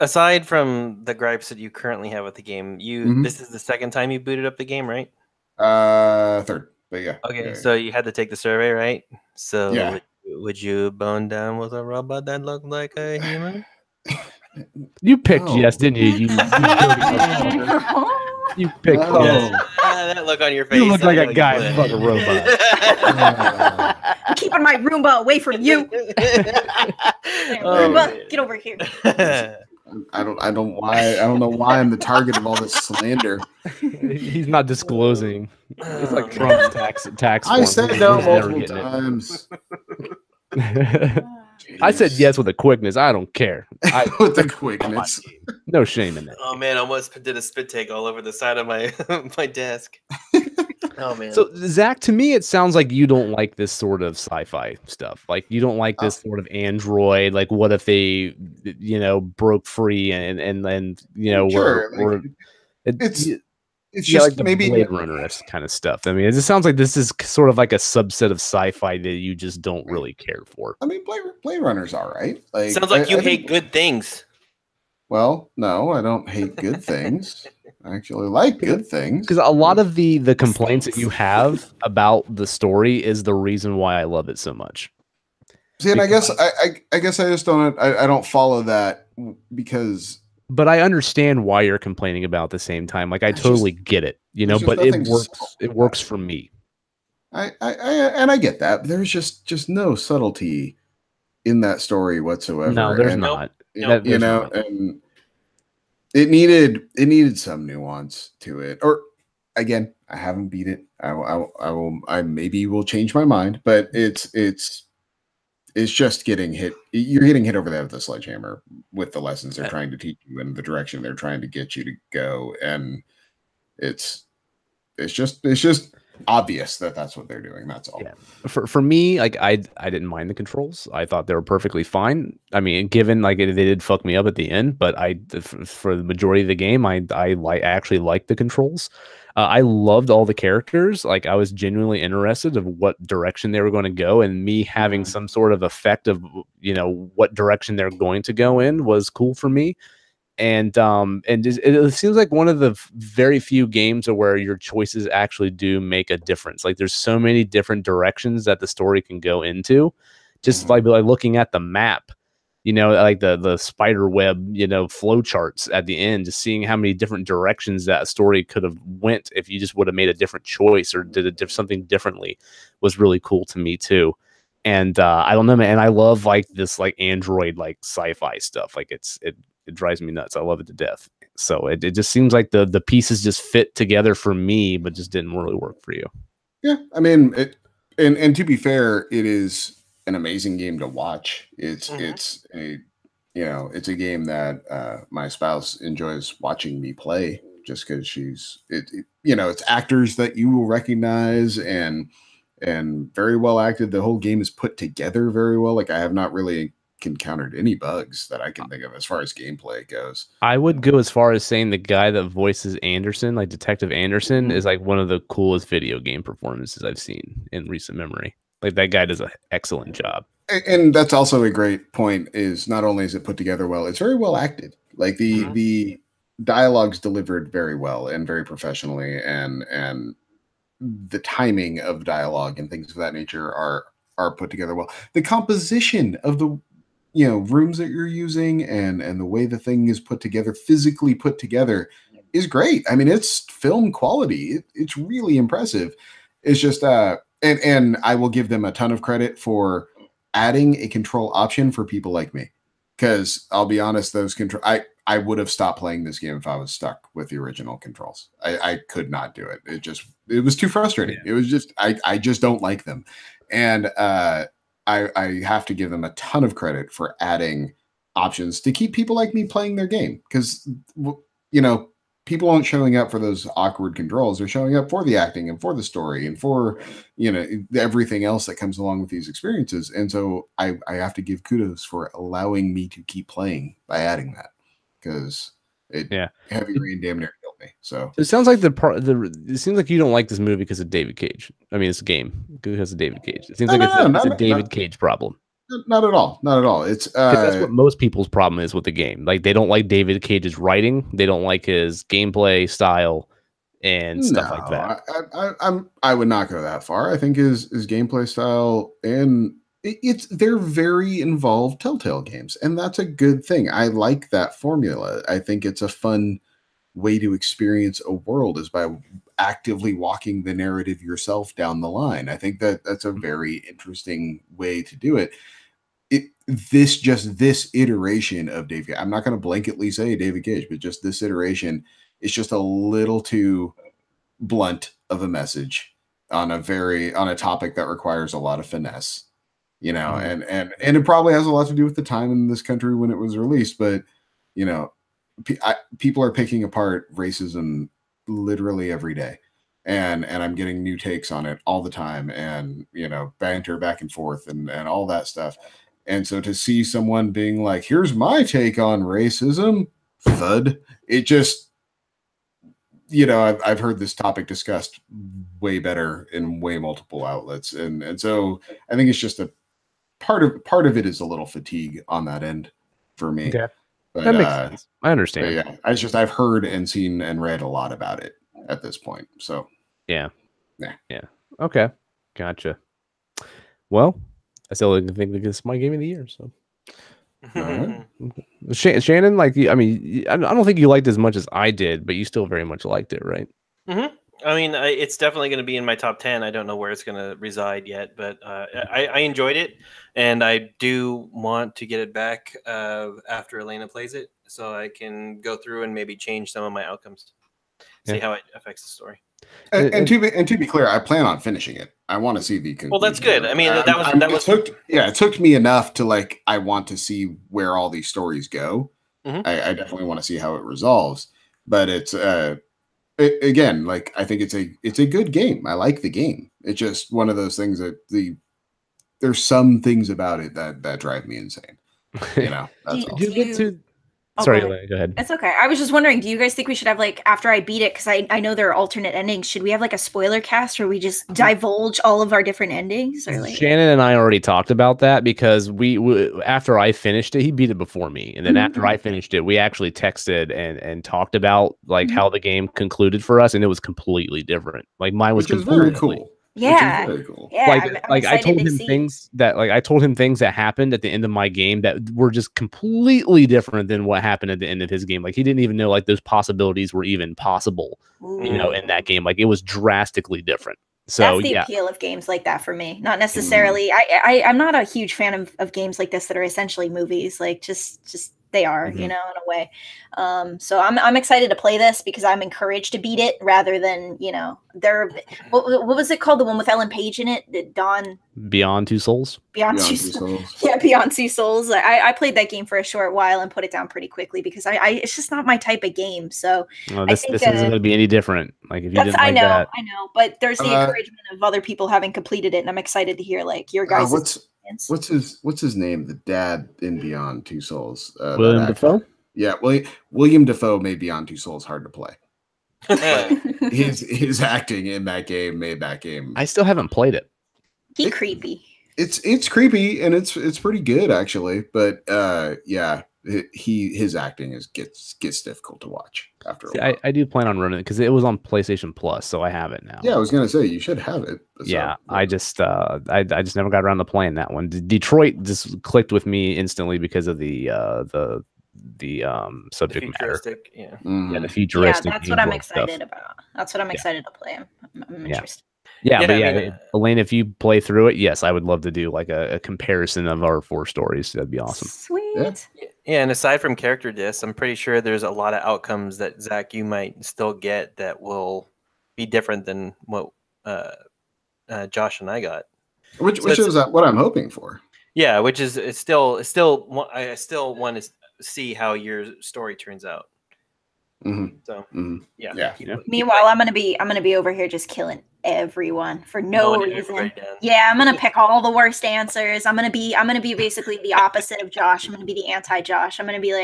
aside from the gripes that you currently have with the game, Mhm. this is the second time you booted up the game, right? Third, but yeah. Okay, yeah. so you had to take the survey, right? So Yeah. would you bone down with a robot that looked like a human? You picked No. yes, didn't you? You dirty motherfucker. You picked No. yes. That look on your face. You look like I a know guy you would. fucking robot. I'm keeping my Roomba away from you. Roomba, get over here. I don't know why I'm the target of all this slander. He's not disclosing. It's like Trump's tax I form. said He's no never multiple getting it. times. I said yes with a quickness. I don't care. With the quickness. No shame in it. Oh man, I almost did a spit take all over the side of my my desk. Oh man. So Zach, to me, it sounds like you don't like this sort of sci-fi stuff. Like you don't like this sort of android. Like what if they, broke free and Sure, were it's yeah, just like the maybe Blade Runner kind of stuff. I mean, it just sounds like this is sort of like a subset of sci-fi that you just don't really care for. I mean, Blade Runner's all right. Like, sounds like you I hate think, good things. Well, no, I don't hate good things. I actually like good things. Because a lot of the complaints that you have about the story is the reason why I love it so much. See, and I guess I just don't I don't follow that because. But I understand why you're complaining about at the same time. Like I totally get it, but it works. It works for me. I get that. But there's just no subtlety in that story whatsoever. No, there's not. And it needed some nuance to it. Or again, I haven't beat it. I maybe will change my mind, but it's just getting hit. You're getting hit over the head with a sledgehammer with the lessons they're trying to teach you and the direction they're trying to get you to go. And it's just obvious that that's what they're doing. That's all. Yeah. For me, like I didn't mind the controls. I thought they were perfectly fine. I mean, given like they did fuck me up at the end, but for the majority of the game, I actually liked the controls. I loved all the characters. Like I was genuinely interested of what direction they were going to go, and me having some sort of effect of what direction they're going to go in was cool for me. And it seems like one of the very few games where your choices actually do make a difference. Like there's so many different directions that the story can go into. Just like looking at the map, like the spider web, flow charts at the end, just seeing how many different directions that story could have went if you just would have made a different choice or did something differently was really cool to me too. And I don't know, man. And I love like this like android like sci-fi stuff. Like it drives me nuts. I love it to death. So it just seems like the pieces just fit together for me, but just didn't really work for you. Yeah, I mean, and to be fair, it is an amazing game to watch. It's a game that my spouse enjoys watching me play just because it's actors that you will recognize and very well acted. The whole game is put together very well. Like I have not really encountered any bugs that I can think of as far as gameplay goes. I would go as far as saying the guy that voices Anderson, like Detective Anderson, is like one of the coolest video game performances I've seen in recent memory. Like that guy does an excellent job. And that's also a great point, is not only is it put together well, it's very well acted. Like the dialogue's delivered very well and very professionally, and the timing of dialogue and things of that nature are put together well. The composition of the rooms that you're using and the way the thing is put together, physically put together, is great. I mean, it's film quality. It's really impressive. It's just and I will give them a ton of credit for adding a control option for people like me, because I'll be honest, those control I would have stopped playing this game if I was stuck with the original controls. I could not do it. It was too frustrating. Yeah. It was just I just don't like them, and I have to give them a ton of credit for adding options to keep people like me playing their game, because people aren't showing up for those awkward controls. They're showing up for the acting and for the story and for everything else that comes along with these experiences. And so I have to give kudos for allowing me to keep playing by adding that, because Heavy Rain damn near killed me. So it sounds like it seems like you don't like this movie because of David Cage. I mean, it's a game because of David Cage. It seems it's a David Cage problem. Not at all. Not at all. It's 'cause that's what most people's problem is with the game. Like they don't like David Cage's writing, they don't like his gameplay style and stuff like that. I would not go that far. I think his gameplay style and they're very involved Telltale games, and that's a good thing. I like that formula. I think it's a fun way to experience a world is by actively walking the narrative yourself down the line. I think that's a very interesting way to do it. This iteration of David, I'm not going to blanketly say David Cage, but just this iteration is just a little too blunt of a message on a topic that requires a lot of finesse, and it probably has a lot to do with the time in this country when it was released, but people are picking apart racism literally every day, and I'm getting new takes on it all the time, and banter back and forth and all that stuff. And so to see someone being like, here's my take on racism, thud, it just, I've heard this topic discussed way better in way multiple outlets. And so I think it's just a part of it is a little fatigue on that end for me. Okay. But, that makes sense. I understand. Yeah, I've heard and seen and read a lot about it at this point. So yeah. Okay, gotcha. Well, I still think that this is my game of the year. So, Shannon, I don't think you liked it as much as I did, but you still very much liked it, right? Mm-hmm. I mean, it's definitely going to be in my top 10. I don't know where it's going to reside yet, but I enjoyed it, and I do want to get it back after Elena plays it, so I can go through and maybe change some of my outcomes, see how it affects the story. And to be clear, I plan on finishing it. I want to see the conclusion. Well, that's good. I mean, it took me enough to I want to see where all these stories go. Mm-hmm. I definitely want to see how it resolves, but it's again, I think it's a good game. I like the game. It's just one of those things that there's some things about it that drive me insane. That's all. Sorry, go ahead. It's okay. I was just wondering, do you guys think we should have after I beat it, because I know there are alternate endings, should we have a spoiler cast where we just divulge all of our different endings? Or Shannon and I already talked about that because we after I finished it, he beat it before me, and then after I finished it, we actually texted and talked about how the game concluded for us, and it was completely different. Mine was completely very cool. Yeah, very cool. Yeah, I told him things that happened at the end of my game that were just completely different than what happened at the end of his game. He didn't even know those possibilities were even possible, in that game. It was drastically different. So that's the appeal of games like that for me. Not necessarily. I'm not a huge fan of games like this that are essentially movies. Just they are, in a way. So I'm excited to play this because I'm encouraged to beat it rather than, what was it called? The one with Ellen Page in it? Beyond Two Souls? Beyond Two Souls. Yeah, Beyond Two Souls. I played that game for a short while and put it down pretty quickly because it's just not my type of game. So this isn't going to be any different. If you didn't like that. I know, but there's the encouragement of other people having completed it, and I'm excited to hear your guys' What's his name? The dad in Beyond Two Souls. William Dafoe? Yeah, William Dafoe made Beyond Two Souls hard to play. His acting in that game made that game. I still haven't played it. He's creepy. It's creepy and it's pretty good actually, but his acting gets difficult to watch after a while. I do plan on running it because it was on PlayStation Plus, so I have it now. Yeah, I was gonna say you should have it. Yeah, I just never got around to playing that one. Detroit just clicked with me instantly because of the subject matter. Yeah. Yeah, the futuristic. Yeah, that's what I'm excited about. That's what I'm excited to play. I'm interested. Yeah, Elaine, if you play through it, yes, I would love to do a comparison of our 4 stories. That'd be awesome. Sweet. Yeah, and aside from character discs, I'm pretty sure there's a lot of outcomes that Zach you might still get that will be different than what Josh and I got. Which is what I'm hoping for. Yeah, which is I still want to see how your story turns out. Mm-hmm. So yeah. Meanwhile, I'm gonna be over here just killing everyone for no reason. Yeah, I'm gonna pick all the worst answers. I'm gonna be basically the opposite of Josh. I'm gonna be the anti-Josh. I'm gonna be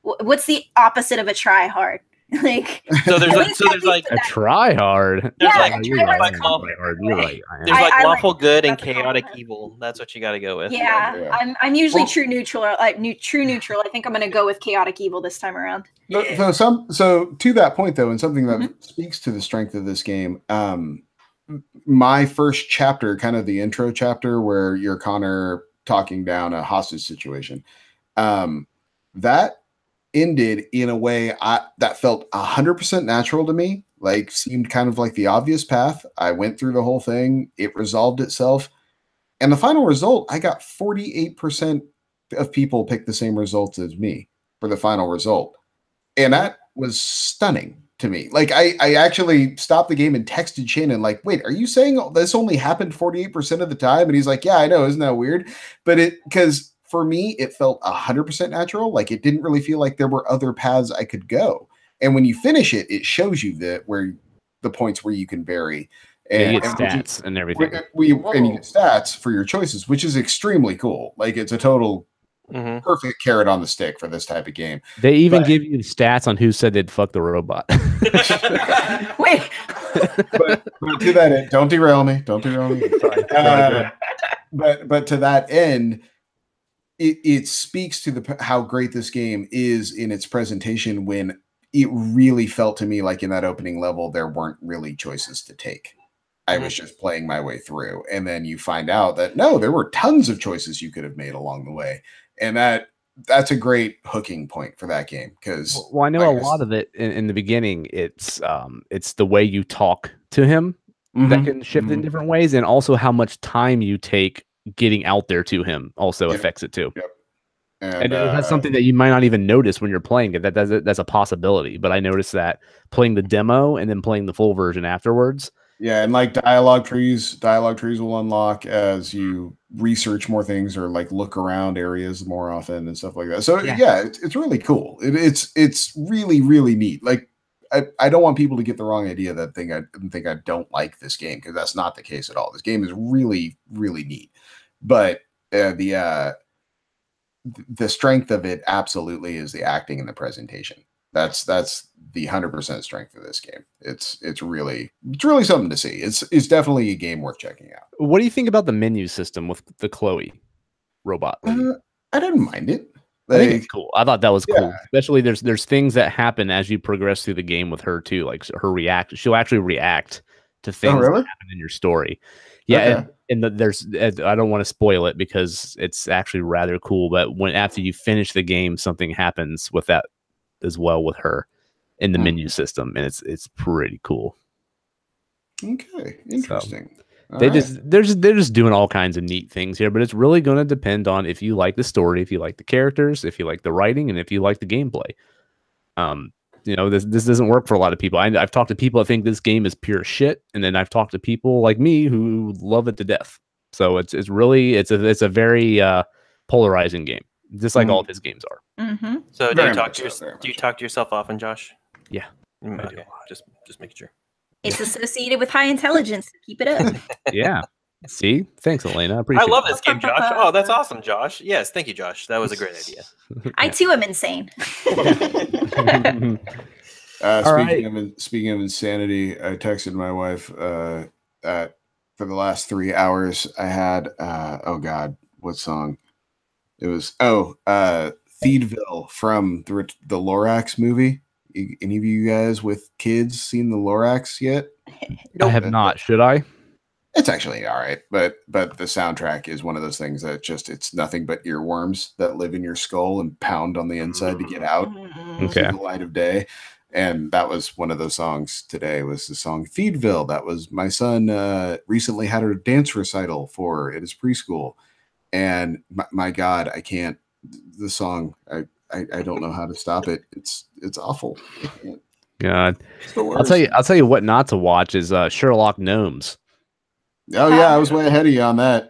what's the opposite of a try hard? Like, So there's like a try hard. There's Yeah, like a you're try right. like I'm lawful, try hard. You're right. I am. there's like I lawful like good and that's the chaotic compliment. evil. That's what you got to go with. Yeah, I'm usually Well- true neutral. True neutral. I think I'm gonna go with chaotic evil this time around. So to that point though, and something that speaks to the strength of this game, my first chapter, kind of the intro chapter where you're Connor talking down a hostage situation, that ended in a way that felt 100% natural to me. Like, seemed kind of like the obvious path. I went through the whole thing. It resolved itself. And the final result, I got 48% of people picked the same results as me for the final result. And that was stunning to me. Like, I actually stopped the game and texted Shannon, like, wait, are you saying this only happened 48% of the time? And he's like, yeah, I know. Isn't that weird? But because for me, it felt 100% natural. Like, it didn't really feel like there were other paths I could go. And when you finish it, it shows you the points where you can vary. And you get stats and everything. And you get stats for your choices, which is extremely cool. Like, it's a total perfect carrot on the stick for this type of game. They even give you stats on who said they'd fuck the robot. Wait. but to that end, don't derail me. Don't derail me. But to that end, it speaks to how great this game is in its presentation, when it really felt to me like in that opening level there weren't really choices to take. I was just playing my way through, and then you find out that no, there were tons of choices you could have made along the way, and that's a great hooking point for that game. Because I know a lot of it in the beginning. It's the way you talk to him that can shift in different ways, and also how much time you take getting out there to him also affects it too. Yep. And that's something that you might not even notice when you're playing it. That's a possibility. But I noticed that playing the demo and then playing the full version afterwards. Yeah, and like dialogue trees will unlock as you research more things or like look around areas more often and stuff like that. So yeah, it's really cool. It's really, really neat. Like, I don't want people to get the wrong idea that think I don't like this game, because that's not the case at all. This game is really, really neat. But the strength of it absolutely is the acting and the presentation. That's the 100% strength of this game. It's really something to see. It's definitely a game worth checking out. What do you think about the menu system with the Chloe robot? I didn't mind it. I think it's cool. I thought that was cool. Especially there's things that happen as you progress through the game with her too. Like her react, she'll actually react to things that happen in your story. Yeah, okay. and there's, I don't want to spoil it because it's actually rather cool. But after you finish the game, something happens with that as well with her in the menu system, and it's pretty cool. Okay, interesting. So, they're just doing all kinds of neat things here, but it's really going to depend on if you like the story, if you like the characters, if you like the writing, and if you like the gameplay. This doesn't work for a lot of people. I've talked to people that think this game is pure shit, and then I've talked to people like me who love it to death. So it's a very polarizing game, just like all of his games are. Mm-hmm. So do you talk to yourself often, Josh? Yeah. Okay. Just making sure. It's associated with high intelligence. Keep it up. Yeah. See? Thanks, Elena. I appreciate I love this game, Josh. Oh, that's awesome, Josh. Yes, thank you, Josh. That was a great idea. I too am insane. Speaking of insanity, I texted my wife for the last 3 hours. I had oh god, what song? It was Theedville from the Lorax movie. Any of you guys with kids seen the Lorax yet? I have not. Should I? It's actually all right, but the soundtrack is one of those things that it's nothing but earworms that live in your skull and pound on the inside to get out Okay. to the light of day. And that was one of those songs today, was the song Theedville. That was my son recently had a dance recital for at his preschool. And my God, I can't, the song, I don't know how to stop it. It's awful. God. I'll tell you what not to watch is Sherlock Gnomes. Oh yeah, I was way ahead of you on that.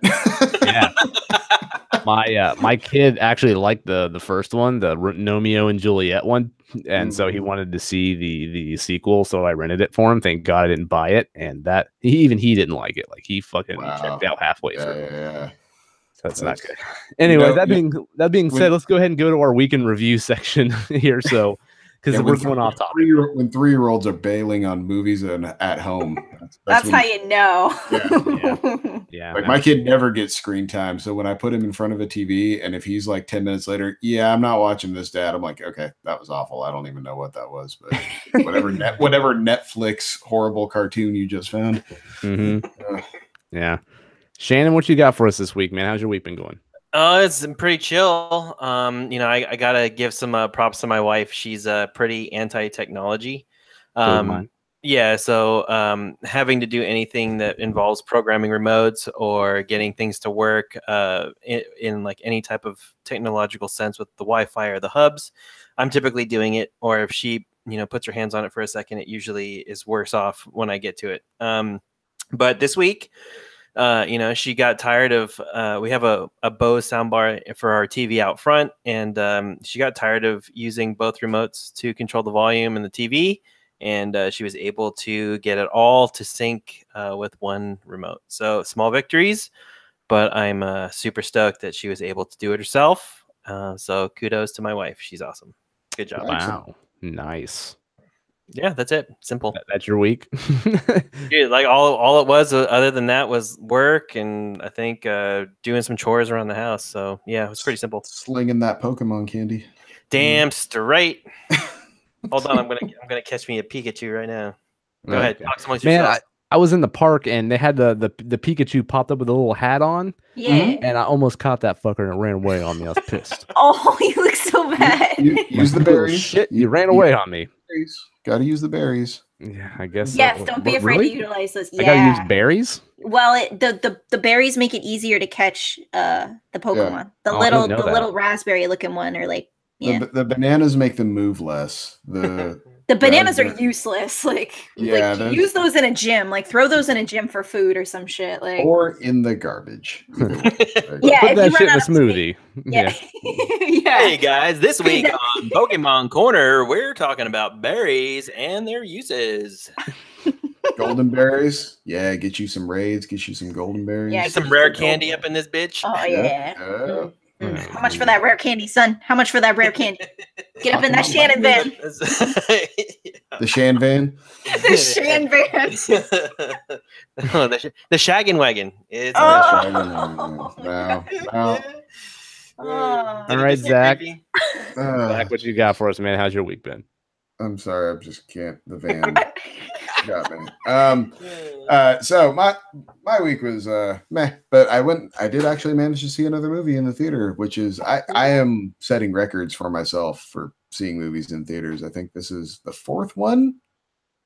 Yeah. My kid actually liked the first one, the Romeo and Juliet one, and so he wanted to see the sequel, so I rented it for him. Thank God I didn't buy it, and that he didn't like it. Like, he fucking checked out halfway through. Yeah. So that's not good. Anyway, that being said, let's go ahead and go to our weekend review section here. So because we're going off topic. When 3-year-olds are bailing on movies at home, that's how you know. Yeah. Like my kid never gets screen time, so when I put him in front of a TV, and if he's like 10 minutes later, I'm not watching this, Dad. I'm like, okay, that was awful. I don't even know what that was, but whatever Netflix horrible cartoon you just found. Yeah. Shannon, what you got for us this week, man? How's your week been going? It's pretty chill. I gotta give some props to my wife. She's pretty anti-technology. So having to do anything that involves programming remotes or getting things to work in like any type of technological sense with the Wi-Fi or the hubs, I'm typically doing it. Or if she puts her hands on it for a second, it usually is worse off when I get to it. But this week, she got tired of, we have a Bose soundbar for our TV out front, and she got tired of using both remotes to control the volume and the TV, and she was able to get it all to sync with one remote. So small victories, but I'm super stoked that she was able to do it herself. So kudos to my wife. She's awesome. Good job. Wow. Nice. Yeah, that's it. Simple. That's your week. Dude, like all it was, other than that, was work and I think doing some chores around the house. So yeah, it was pretty simple. Slinging that Pokemon candy. Damn straight. Hold on, I'm gonna catch me a Pikachu right now. Go ahead. Talk amongst yourselves. I was in the park and they had the Pikachu popped up with a little hat on. Yeah. And I almost caught that fucker and it ran away on me. I was pissed. Oh, you look so bad. Use the berries. Shit, you ran away on me. Got to use the berries. Yeah, I guess. Yes, don't be afraid to utilize those. Yeah. I gotta use berries. Well, the berries make it easier to catch the Pokemon. The little raspberry looking one, or like the bananas make them move less. The bananas are useless. Use those in a gym. Like throw those in a gym for food or some shit. Like or in the garbage. Put that shit in a smoothie. Yeah. Yeah. Hey guys, this week on Pokemon Corner, we're talking about berries and their uses. Golden berries. Yeah, get you some raids, get you some golden berries. Yeah, some rare candy up in this bitch. Oh yeah. How much for that rare candy, son? How much for that rare candy? Get up in that Shannon van. The Shan van? The Shan van. The Shaggin' Wagon. It's All right, Zach. Zach, what you got for us, man? How's your week been? I'm sorry, I just can't. The van got me. So my week was meh, but I did actually manage to see another movie in the theater, which is I am setting records for myself for seeing movies in theaters. I think this is the 4th one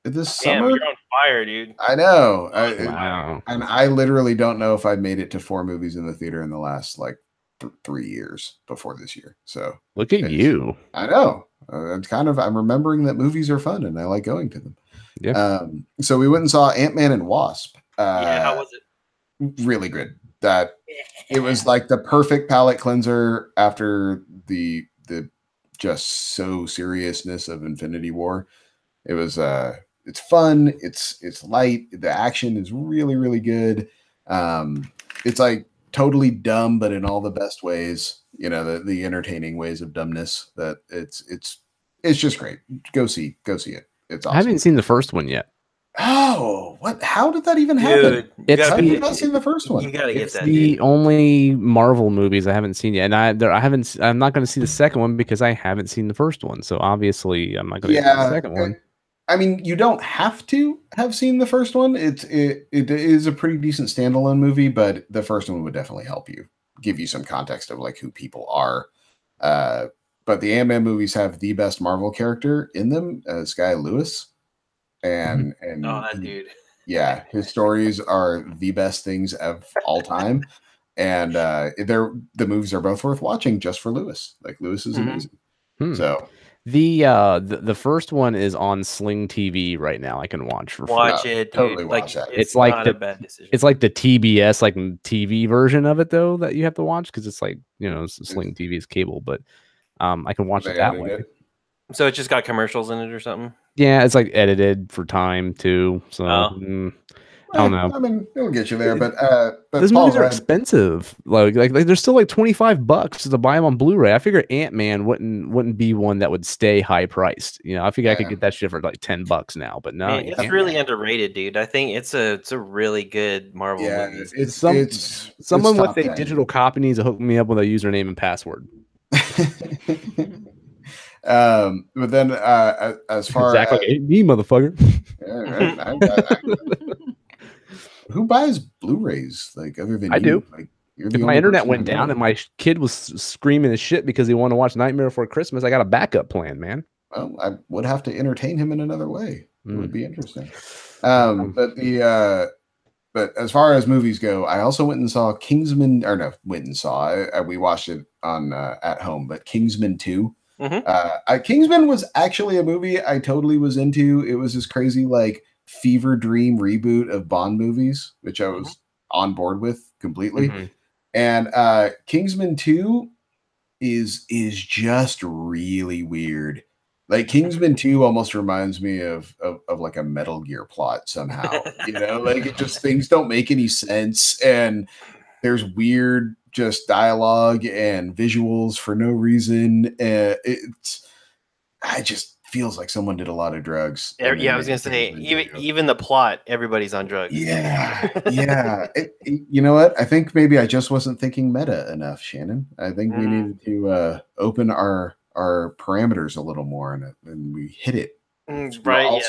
this summer. You're on fire, dude. I know. Wow. And I literally don't know if I made it to 4 movies in the theater in the last 3 years before this year. So look at you. I know. I'm remembering that movies are fun and I like going to them. Yeah. So we went and saw Ant-Man and Wasp. How was it? Really good. It was like the perfect palate cleanser after the just so seriousness of Infinity War. It was it's fun, it's light, the action is really, really good. It's like totally dumb, but in all the best ways, the entertaining ways of dumbness. That it's just great. Go see it. It's awesome. I haven't seen the first one yet. Oh, what? How did that even happen? How you not seen the first one? You gotta get that. The only Marvel movies I haven't seen yet, and I'm not going to see the second one because I haven't seen the first one. So obviously, I'm not going to see the second one. I mean, you don't have to have seen the first one. It is a pretty decent standalone movie, but the first one would definitely help you, give you some context of like who people are. But the Ant-Man movies have the best Marvel character in them, Sky Lewis. And that dude. Yeah, his stories are the best things of all time. And the movies are both worth watching just for Lewis. Like Lewis is amazing. So the first one is on Sling TV right now. I can watch for free. Watch it, dude. Totally watch that. It's like a bad decision. It's like the TBS like TV version of it though that you have to watch because it's like Sling TV is cable, but I can watch it that way. So it just got commercials in it or something? Yeah, it's like edited for time too. So I don't know. I mean, it'll get you there, but Those Paul, movies are expensive. Like they're still like $25 to buy them on Blu-ray. I figure Ant-Man wouldn't be one that would stay high priced. You know, I figure I could get that shit for like $10 now. But no, Man, it's really underrated, dude. I think it's a really good Marvel movie. Someone with a digital copy needs to hook me up with a username and password. But then as far exactly as me, motherfucker. Who buys Blu-rays like other than I do? Like, if my internet went down and my kid was screaming his shit because he wanted to watch Nightmare Before Christmas, I got a backup plan, man. Well, I would have to entertain him in another way. It would be interesting. But as far as movies go, I also went and saw Kingsman, or no, we watched it on at home, but Kingsman 2. Kingsman was actually a movie I totally was into. It was this crazy like fever dream reboot of Bond movies, which I was on board with completely. And Kingsman 2 is just really weird. Like Kingsman 2 almost reminds me of like a Metal Gear plot somehow. You know, like it just things don't make any sense, and there's weird just dialogue and visuals for no reason. It just feels like someone did a lot of drugs. Yeah, I was gonna say even the plot, everybody's on drugs. Yeah. You know what? I think maybe I just wasn't thinking meta enough, Shannon. I think we needed to open our parameters a little more, and we hit it. Right.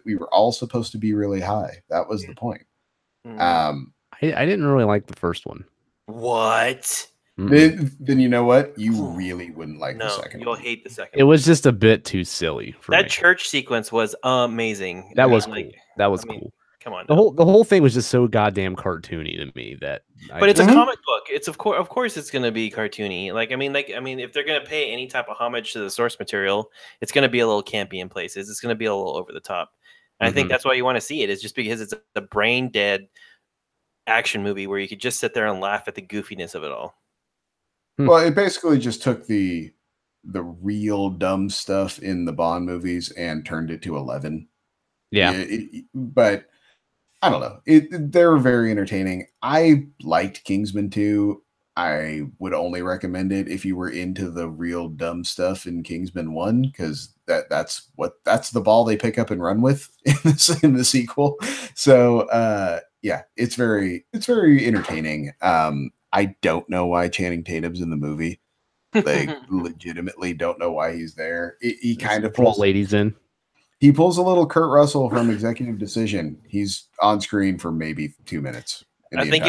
We were all supposed to be really high. That was the point. I didn't really like the first one. What? Then you know what? You really wouldn't like the second one. You'll hate the second It was just a bit too silly for that me. church sequence was amazing. That was cool. That was cool. Come on. The whole thing was just so goddamn cartoony to me that But it's a comic book. It's of course it's going to be cartoony. I mean if they're going to pay any type of homage to the source material, it's going to be a little campy in places. It's going to be a little over the top. And I think that's why you want to see it. Is just because it's a brain dead action movie where you could just sit there and laugh at the goofiness of it all. Well, it basically just took the real dumb stuff in the Bond movies and turned it to 11. Yeah. But I don't know. They were very entertaining. I liked Kingsman 2. I would only recommend it if you were into the real dumb stuff in Kingsman 1, because that's the ball they pick up and run with in the sequel. So yeah, it's very entertaining. I don't know why Channing Tatum's in the movie. Like legitimately don't know why he's there. He kind of pulls ladies in. He pulls a little Kurt Russell from Executive Decision. He's on screen for maybe 2 minutes. I think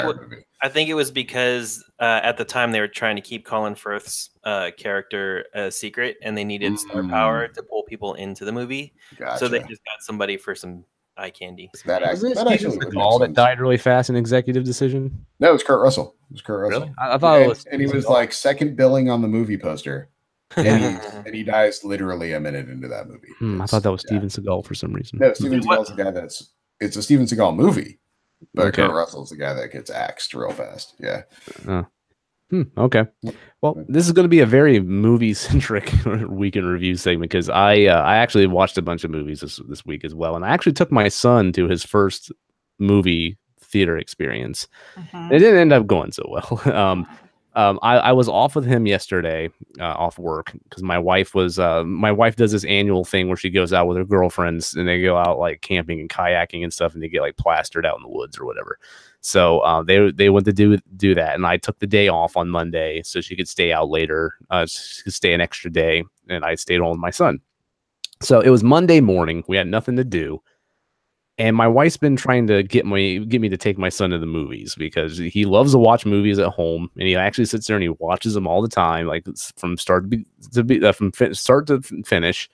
it was because at the time they were trying to keep Colin Firth's character a secret, and they needed star power to pull people into the movie. Gotcha. So they just got somebody for some eye candy. Was it Steven Seagal that died really fast in Executive Decision? No, it was Kurt Russell. Really? I thought it was. And he was like second billing on the movie poster. And he dies literally a minute into that movie. I thought that was Steven Seagal for some reason. No, Steven Seagal's the guy it's a Steven Seagal movie, but Kurt Russell's the guy that gets axed real fast. Yeah. Okay. Well, this is going to be a very movie-centric weekend review segment because I actually watched a bunch of movies this week as well, and I actually took my son to his first movie theater experience. It didn't end up going so well. I was off with him yesterday, off work, because my wife does this annual thing where she goes out with her girlfriends and they go out like camping and kayaking and stuff, and they get like plastered out in the woods or whatever. So they went to do that, and I took the day off on Monday so she could stay out later. She could stay an extra day, and I stayed home with my son. So it was Monday morning. We had nothing to do. And my wife's been trying to get me to take my son to the movies because he loves to watch movies at home, and he actually sits there and he watches them all the time, like from start to finish.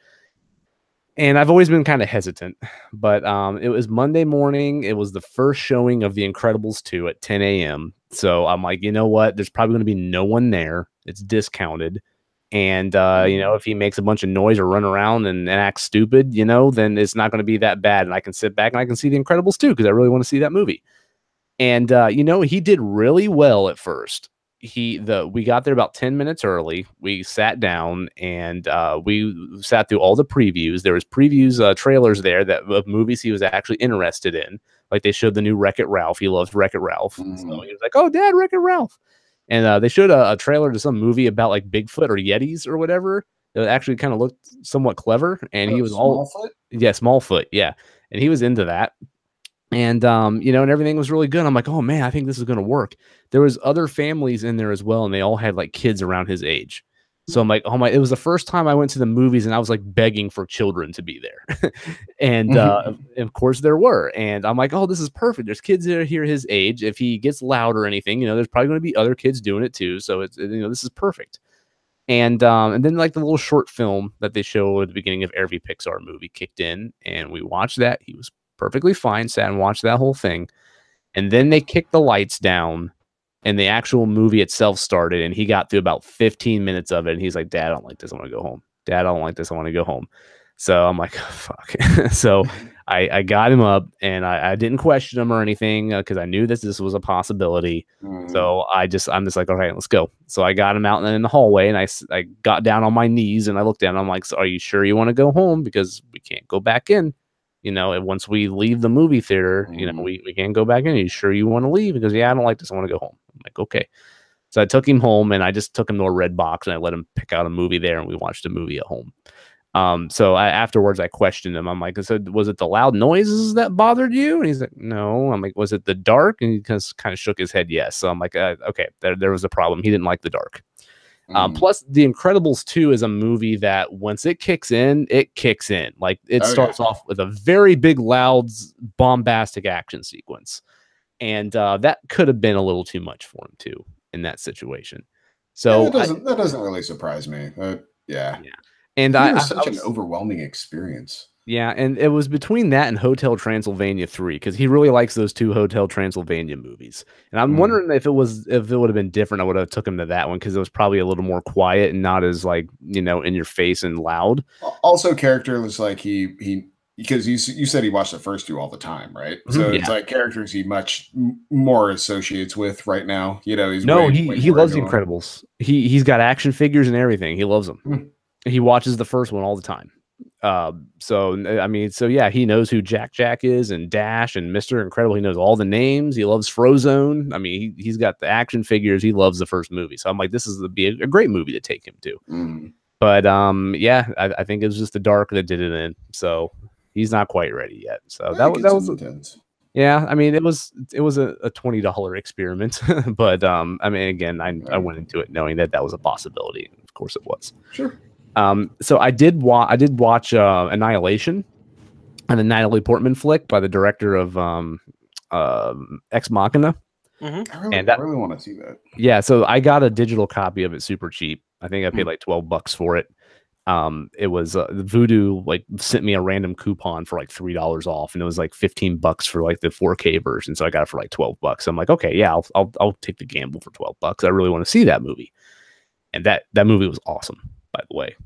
And I've always been kind of hesitant, but it was Monday morning. It was the first showing of The Incredibles 2 at 10 a.m. So I'm like, you know what? There's probably going to be no one there. It's discounted. And, if he makes a bunch of noise or run around and acts stupid, then it's not going to be that bad. And I can sit back and I can see The Incredibles 2 because I really want to see that movie. And, he did really well at first. we got there about 10 minutes early. We sat down and we sat through all the previews. There was previews, trailers there of movies he was actually interested in. Like they showed the new Wreck-It Ralph. He loves Wreck-It Ralph. So he was like, "Oh, Dad, Wreck-It Ralph." And they showed a trailer to some movie about like Bigfoot or Yetis or whatever. It actually kind of looked somewhat clever. And he was Smallfoot? Yeah, Smallfoot. Yeah. And he was into that. And, and everything was really good. I'm like, oh man, I think this is going to work. There was other families in there as well. And they all had like kids around his age. So I'm like, oh my, it was the first time I went to the movies and I was like begging for children to be there. And of course there were. And I'm like, oh, this is perfect. There's kids that are here his age. If he gets loud or anything, there's probably going to be other kids doing it too. So it's, this is perfect. And then like the little short film that they show at the beginning of every Pixar movie kicked in and we watched that. He was perfectly fine, sat and watched that whole thing. And then they kicked the lights down and the actual movie itself started and he got through about 15 minutes of it. And he's like, "Dad, I don't like this. I want to go home. Dad, I don't like this. I want to go home." So I'm like, oh, fuck. So I got him up and I didn't question him or anything because I knew this was a possibility. So I'm just like, all right, let's go. So I got him out in the hallway and I got down on my knees and I looked down. I'm like, "So are you sure you want to go home? Because we can't go back in. And once we leave the movie theater, we can't go back in. Are you sure you want to leave?" Because I don't like this. I want to go home. I'm like, okay. So I took him home and I just took him to a red box and I let him pick out a movie there and we watched a movie at home. So afterwards I questioned him. I'm like, I said, "Was it the loud noises that bothered you?" And he's like, "No." I'm like, "Was it the dark?" And he kind of shook his head, yes. So I'm like, okay, there was a problem. He didn't like the dark. Plus, The Incredibles 2 is a movie that once it kicks in. Like it starts off with a very big, loud, bombastic action sequence. And that could have been a little too much for him too in that situation. So that doesn't really surprise me. Yeah. And it was such an overwhelming experience. Yeah, and it was between that and Hotel Transylvania 3 because he really likes those two Hotel Transylvania movies. And I'm wondering if it would have been different, I would have took him to that one because it was probably a little more quiet and not as like in your face and loud. Also, character was like he because you said he watched the first two all the time, right? So it's like characters he much more associates with right now. He loves The Incredibles. He's got action figures and everything. He loves them. He watches the first one all the time. So yeah, he knows who Jack is and Dash and Mr. Incredible. He knows all the names. He loves Frozone. I mean, he's got the action figures. He loves the first movie. So I'm like, this is be a great movie to take him to. But yeah, I think it was just the dark that did it in. So he's not quite ready yet. So that was intense. Yeah, I mean, it was a $20 experiment, but I mean, again, I went into it knowing that was a possibility. Of course, it was. Sure. So I did watch Annihilation, an Natalie Portman flick by the director of Ex Machina. I really want to see that. Yeah, so I got a digital copy of it super cheap. I think I paid like $12 for it. It was Voodoo like sent me a random coupon for like $3 off, and it was like $15 for like the 4K version. So I got it for like $12. I'm like, okay, yeah, I'll take the gamble for $12. I really want to see that movie, and that movie was awesome. By the way,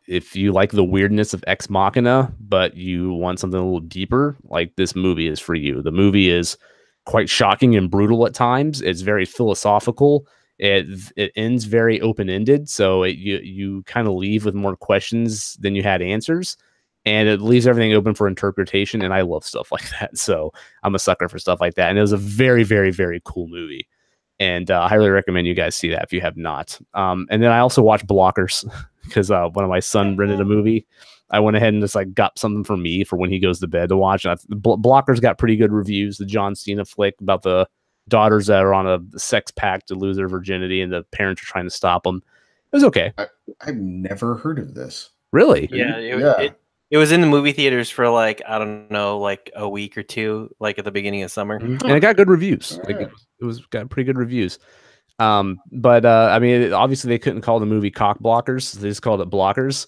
if you like the weirdness of Ex Machina, but you want something a little deeper, like this movie is for you. The movie is quite shocking and brutal at times. It's very philosophical. It ends very open-ended, so you kind of leave with more questions than you had answers, and it leaves everything open for interpretation. And I love stuff like that, so I'm a sucker for stuff like that. And it was a very, very, very cool movie. And I highly recommend you guys see that if you have not. And then I also watched Blockers because one of my son rented a movie. I went ahead and just like got something for me for when he goes to bed to watch. And Blockers got pretty good reviews. The John Cena flick about the daughters that are on a sex pact to lose their virginity and the parents are trying to stop them. It was okay. I've never heard of this. Really? Yeah. It was in the movie theaters for like, I don't know, like a week or two, like at the beginning of summer. And it got good reviews. Like it got pretty good reviews. But I mean, obviously they couldn't call the movie Cock Blockers. They just called it Blockers.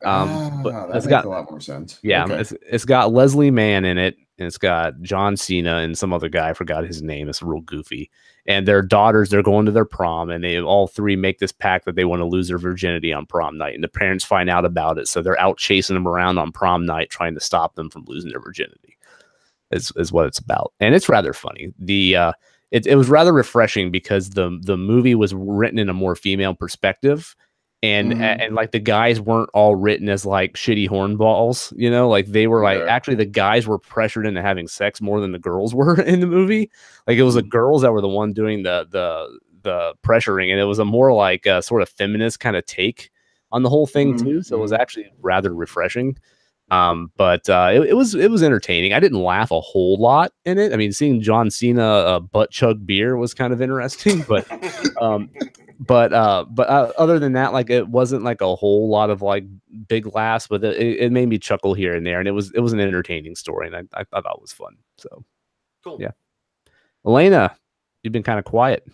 But that makes a lot more sense. Yeah. Okay. It's got Leslie Mann in it, and it's got John Cena and some other guy. I forgot his name. It's real goofy. And their daughters, they're going to their prom, and they all three make this pact that they want to lose their virginity on prom night. And the parents find out about it, so they're out chasing them around on prom night, trying to stop them from losing their virginity. Is what it's about, and it's rather funny. it was rather refreshing because the movie was written in a more female perspective. And like the guys weren't all written as like shitty hornballs, you know, like they were like actually the guys were pressured into having sex more than the girls were in the movie. Like it was the girls that were the one doing the pressuring, and it was a more like a sort of feminist kind of take on the whole thing too. So it was actually rather refreshing. But it was entertaining. I didn't laugh a whole lot in it. I mean, seeing John Cena butt chug beer was kind of interesting, but other than that, like it wasn't like a whole lot of like big laughs, but it made me chuckle here and there, and it was an entertaining story, and I thought that was fun. So cool. Yeah, Elena, you've been kind of quiet.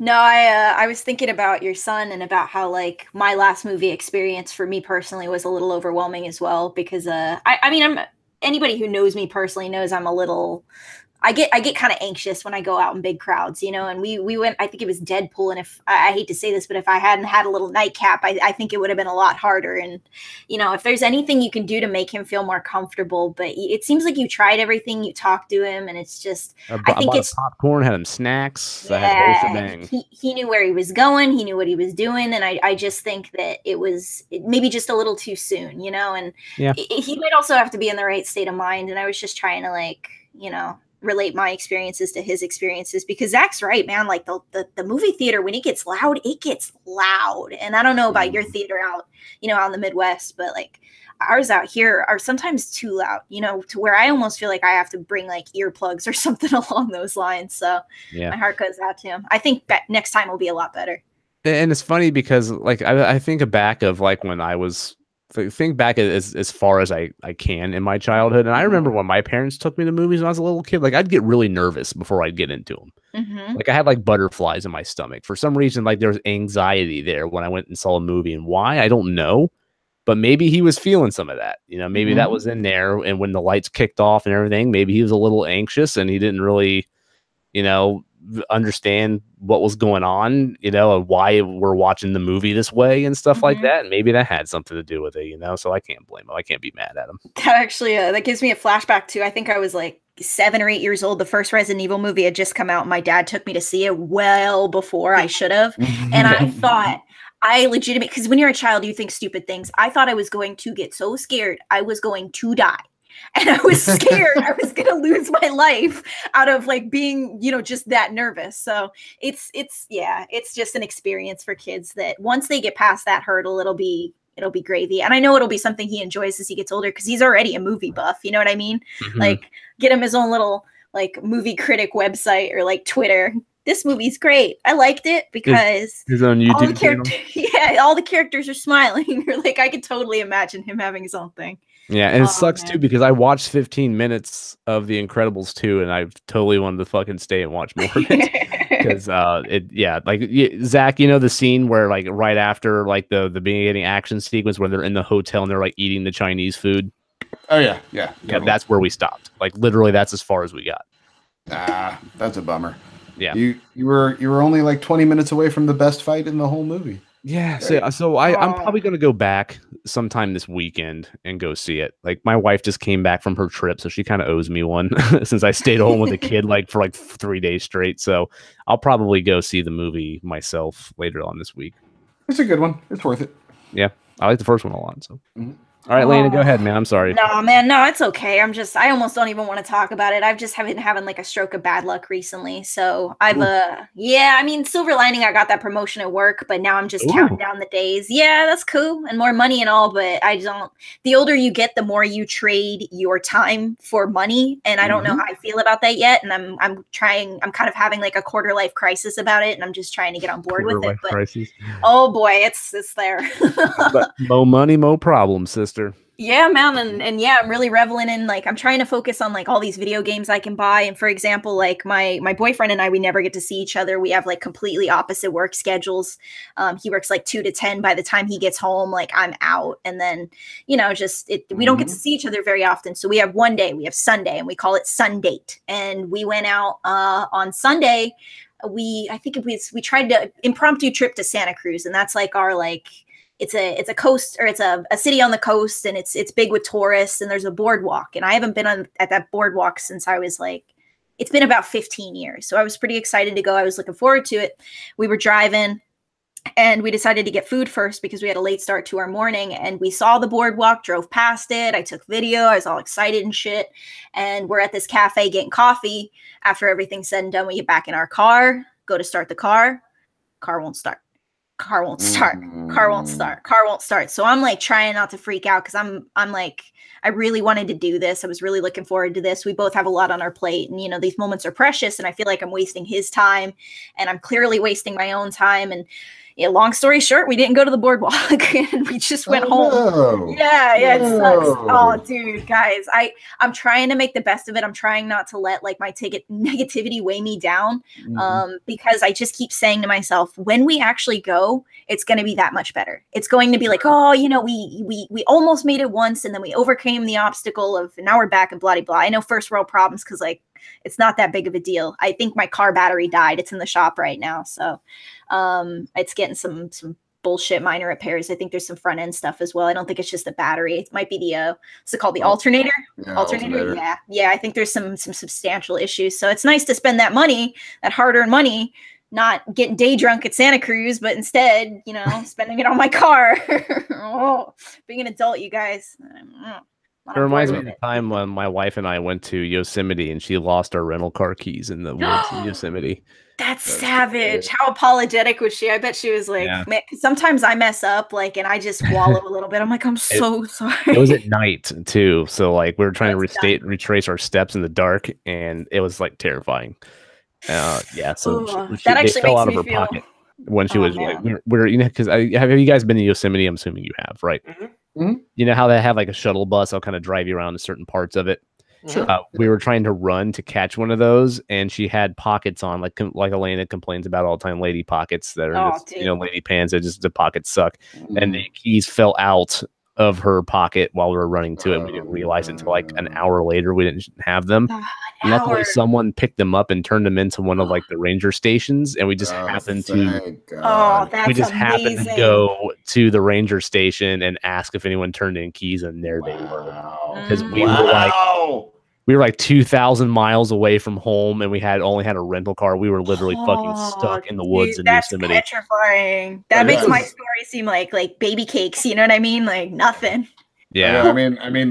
No, I was thinking about your son and about how like my last movie experience for me personally was a little overwhelming as well, because I mean, anybody who knows me personally knows I'm a little, I get kind of anxious when I go out in big crowds, you know, and we went, I think it was Deadpool. And if I hate to say this, but if I hadn't had a little nightcap, I think it would have been a lot harder. And, you know, if there's anything you can do to make him feel more comfortable, but it seems like you tried everything, you talked to him, and it's just, I think it's popcorn, had him snacks. Yeah, he knew where he was going. He knew what he was doing. And I just think that it was maybe just a little too soon, you know, and he might also have to be in the right state of mind. And I was just trying to like, you know, relate my experiences to his experiences, because Zach's right, man. Like the movie theater, when it gets loud, and I don't know about your theater out, you know, out in the Midwest, but like ours out here are sometimes too loud, you know, to where I almost feel like I have to bring like earplugs or something along those lines. So my heart goes out to him. I think next time will be a lot better. And it's funny because like I think back of like when I was think back as far as I can in my childhood. And I remember when my parents took me to movies when I was a little kid, like I'd get really nervous before I'd get into them. Like I had like butterflies in my stomach for some reason. Like there was anxiety there when I went and saw a movie, and why, I don't know, but maybe he was feeling some of that, you know, maybe that was in there. And when the lights kicked off and everything, maybe he was a little anxious and he didn't really, you know, understand what was going on, you know, and why we're watching the movie this way and stuff like that. And maybe that had something to do with it, you know, so I can't blame him. I can't be mad at him. That actually, that gives me a flashback to, I think I was like 7 or 8 years old. The first Resident Evil movie had just come out. My dad took me to see it well before I should have. And I thought, because when you're a child, you think stupid things. I thought I was going to get so scared I was going to die. And I was scared I was going to lose my life out of like being, you know, just that nervous. So it's just an experience for kids that once they get past that hurdle, it'll be gravy. And I know it'll be something he enjoys as he gets older, because he's already a movie buff. You know what I mean? Like get him his own little like movie critic website or like Twitter. This movie's great. I liked it because his own YouTube channel. All the characters are smiling. Like I could totally imagine him having his own thing. Yeah, and it sucks too, because I watched 15 minutes of The Incredibles 2, and I totally wanted to fucking stay and watch more of it. Because Zach, you know the scene where like right after like the beginning action sequence where they're in the hotel and they're like eating the Chinese food. Oh yeah. Totally. That's where we stopped. Like literally, that's as far as we got. That's a bummer. Yeah, you were only like 20 minutes away from the best fight in the whole movie. Yeah, so I'm probably gonna go back sometime this weekend and go see it. Like my wife just came back from her trip, so she kind of owes me one since I stayed home with a kid like for like 3 days straight. So I'll probably go see the movie myself later on this week. It's a good one. It's worth it. Yeah, I like the first one a lot. So. All right, Lena, go ahead, man. I'm sorry. No, man, no, it's okay. I almost don't even want to talk about it. I've just been having like a stroke of bad luck recently. So I mean, silver lining, I got that promotion at work, but now I'm just counting down the days. Yeah, that's cool. And more money and all, but the older you get, the more you trade your time for money. And I don't know how I feel about that yet. And I'm kind of having like a quarter life crisis about it. And I'm just trying to get on board with it. But, crisis. Oh boy, it's there. But more money, more problems, sister. Yeah, man. And yeah, I'm really reveling in, like, I'm trying to focus on like all these video games I can buy. And for example, like my boyfriend and I, we never get to see each other. We have like completely opposite work schedules. He works like 2 to 10. By the time he gets home, like I'm out. And then, you know, we don't get to see each other very often. So we have one day, we have Sunday, and we call it Sundate. And we went out on Sunday. We tried to impromptu trip to Santa Cruz, and that's like our like, it's a coast, or it's a city on the coast, and it's big with tourists, and there's a boardwalk. And I haven't been at that boardwalk since I was like it's been about 15 years. So I was pretty excited to go. I was looking forward to it. We were driving and we decided to get food first because we had a late start to our morning, and we saw the boardwalk, drove past it. I took video. I was all excited and shit. And we're at this cafe getting coffee. After everything's said and done, we get back in our car, go to start the car. Car won't start. Car won't start. Car won't start. Car won't start. So I'm like trying not to freak out because I'm like, I really wanted to do this. I was really looking forward to this. We both have a lot on our plate, and you know, these moments are precious, and I feel like I'm wasting his time, and I'm clearly wasting my own time. And yeah, long story short, we didn't go to the boardwalk and we just went home. No. Yeah, it sucks. Oh, dude, guys, I'm trying to make the best of it. I'm trying not to let like my negativity weigh me down, because I just keep saying to myself, when we actually go, it's going to be that much better. It's going to be like, oh, you know, we almost made it once, and then we overcame the obstacle of, and now we're back and blah, blah, blah. I know first world problems because like it's not that big of a deal. I think my car battery died. It's in the shop right now, so. It's getting some bullshit minor repairs. I think there's some front end stuff as well. I don't think it's just the battery. It might be the what's it called? The alternator? Yeah, alternator. Yeah. I think there's some substantial issues. So it's nice to spend that money, that hard-earned money, not getting day drunk at Santa Cruz, but instead, you know, spending it on my car. Oh, being an adult, you guys. It reminds me of the time when my wife and I went to Yosemite and she lost our rental car keys in the woods in Yosemite. That's savage. How apologetic was she? I bet she was like, man, sometimes I mess up, like, and I just wallow a little bit. I'm like, I'm so sorry. It was at night too. So like we were trying to retrace our steps in the dark, and it was like terrifying. Yeah. So that actually fell makes out of me her feel pocket when she was like, we're you know, because have you guys been to Yosemite? I'm assuming you have, right? You know how they have like a shuttle bus? I'll kind of drive you around to certain parts of it. Sure. We were trying to run to catch one of those, and she had pockets on, like Elena complains about all the time, lady pockets that are just, you know, lady pants that just the pockets suck, and the keys fell out of her pocket while we were running to it. And we didn't realize it until like an hour later we didn't have them. Luckily, someone picked them up and turned them into one of like the ranger stations, and we just happened to. We just happened to go to the ranger station and ask if anyone turned in keys, and there they were. Because we were like 2,000 miles away from home, and we only had a rental car. We were literally fucking stuck in the woods in Yosemite. That's petrifying. That makes my story seem like baby cakes. You know what I mean? Like nothing. Yeah. I mean,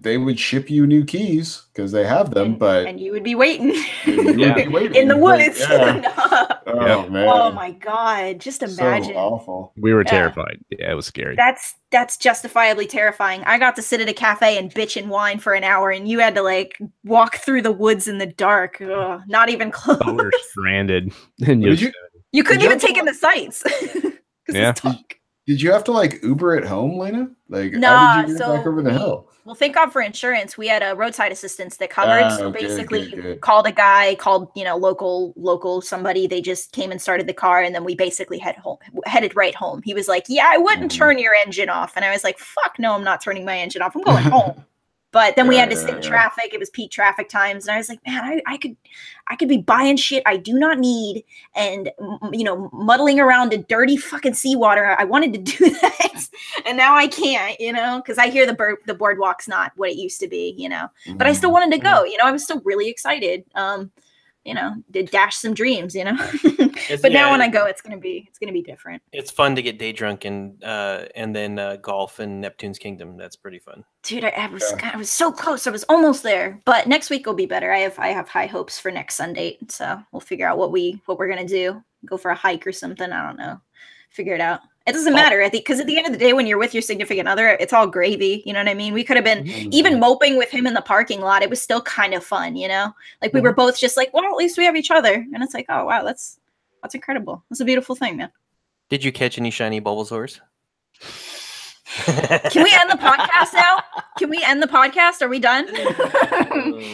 they would ship you new keys because they have them, and you would be waiting. You would be waiting in the woods. Oh man! Oh my god! Just imagine. So awful. We were terrified. Yeah, it was scary. That's justifiably terrifying. I got to sit at a cafe and bitch and whine for an hour, and you had to like walk through the woods in the dark. Ugh, not even close. We were stranded. You couldn't even take in the sights. Yeah. Did you have to like Uber it home, Lena? Like, nah, how did you get back over the hill? Well, thank God for insurance. We had a roadside assistance that covered. So basically, called a guy, you know, local somebody. They just came and started the car, and then we basically headed right home. He was like, "Yeah, I wouldn't turn your engine off," and I was like, "Fuck no, I'm not turning my engine off. I'm going home." But then we had to sit in traffic. It was peak traffic times, and I was like, "Man, I could be buying shit I do not need, and you know, muddling around in dirty fucking seawater. I wanted to do that, and now I can't, you know, because I hear the boardwalk's not what it used to be, you know. But I still wanted to go, you know. I was still really excited. You know, to dash some dreams, you know. But now when I go, it's gonna be different. It's fun to get day drunk and then golf in Neptune's Kingdom. That's pretty fun. Dude, I was so close. I was almost there. But next week will be better. I have high hopes for next Sunday. So we'll figure out what we're gonna do. Go for a hike or something. I don't know. Figure it out. It doesn't matter, I think, because at the end of the day, when you're with your significant other, it's all gravy. You know what I mean? We could have been even moping with him in the parking lot. It was still kind of fun, you know? Like we were both just like, well, at least we have each other. And it's like, oh, wow, that's incredible. That's a beautiful thing, man. Did you catch any shiny Bulbasaurs? Can we end the podcast now? Can we end the podcast? Are we done?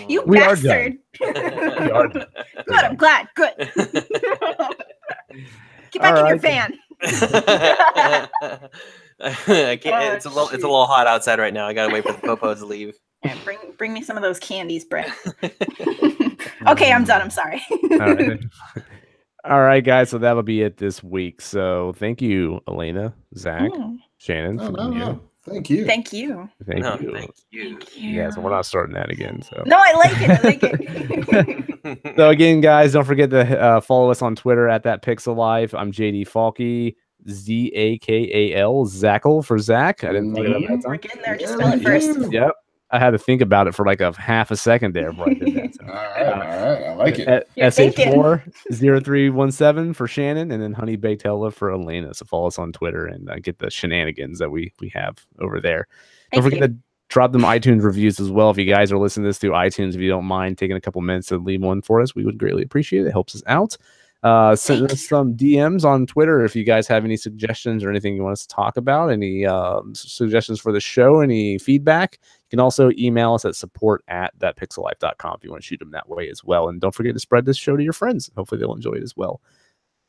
You we bastard. Are done. We are done. Good, I'm glad. Good. Get back in your van. I can't. It's a little hot outside right now. I gotta wait for the popos to leave. Yeah, bring me some of those candies, Brett. Okay, I'm done. I'm sorry. All right, guys. So that'll be it this week. So thank you, Elena, Zach, Shannon. Thank you. Thank you. Thank No, you. thank you. Yeah, so we're not starting that again. So No, I like it. I like it. So again, guys, don't forget to follow us on Twitter at That Pixel Life. I'm JD Falky, Zakal, Zackle for Zach. I didn't fuck it up that We're time. getting there. Just spell it first. Yep. I had to think about it for like a half a second there before I did that. So. All right. I like it. You're thinking. SH40317 for Shannon, and then Honey Baked Hella for Elena. So follow us on Twitter and get the shenanigans that we have over there. Don't forget to drop them iTunes reviews as well. If you guys are listening to this through iTunes, if you don't mind taking a couple minutes to leave one for us, we would greatly appreciate it. It helps us out. Send us some DMs on Twitter if you guys have any suggestions or anything you want us to talk about, any suggestions for the show, any feedback. You can also email us at support@thatpixellife.com if you want to shoot them that way as well. And don't forget to spread this show to your friends. Hopefully they'll enjoy it as well.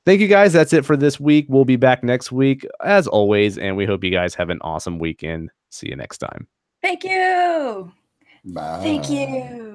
Thank you guys. That's it for this week. We'll be back next week as always, and we hope you guys have an awesome weekend. See you next time. Thank you. Bye. Thank you.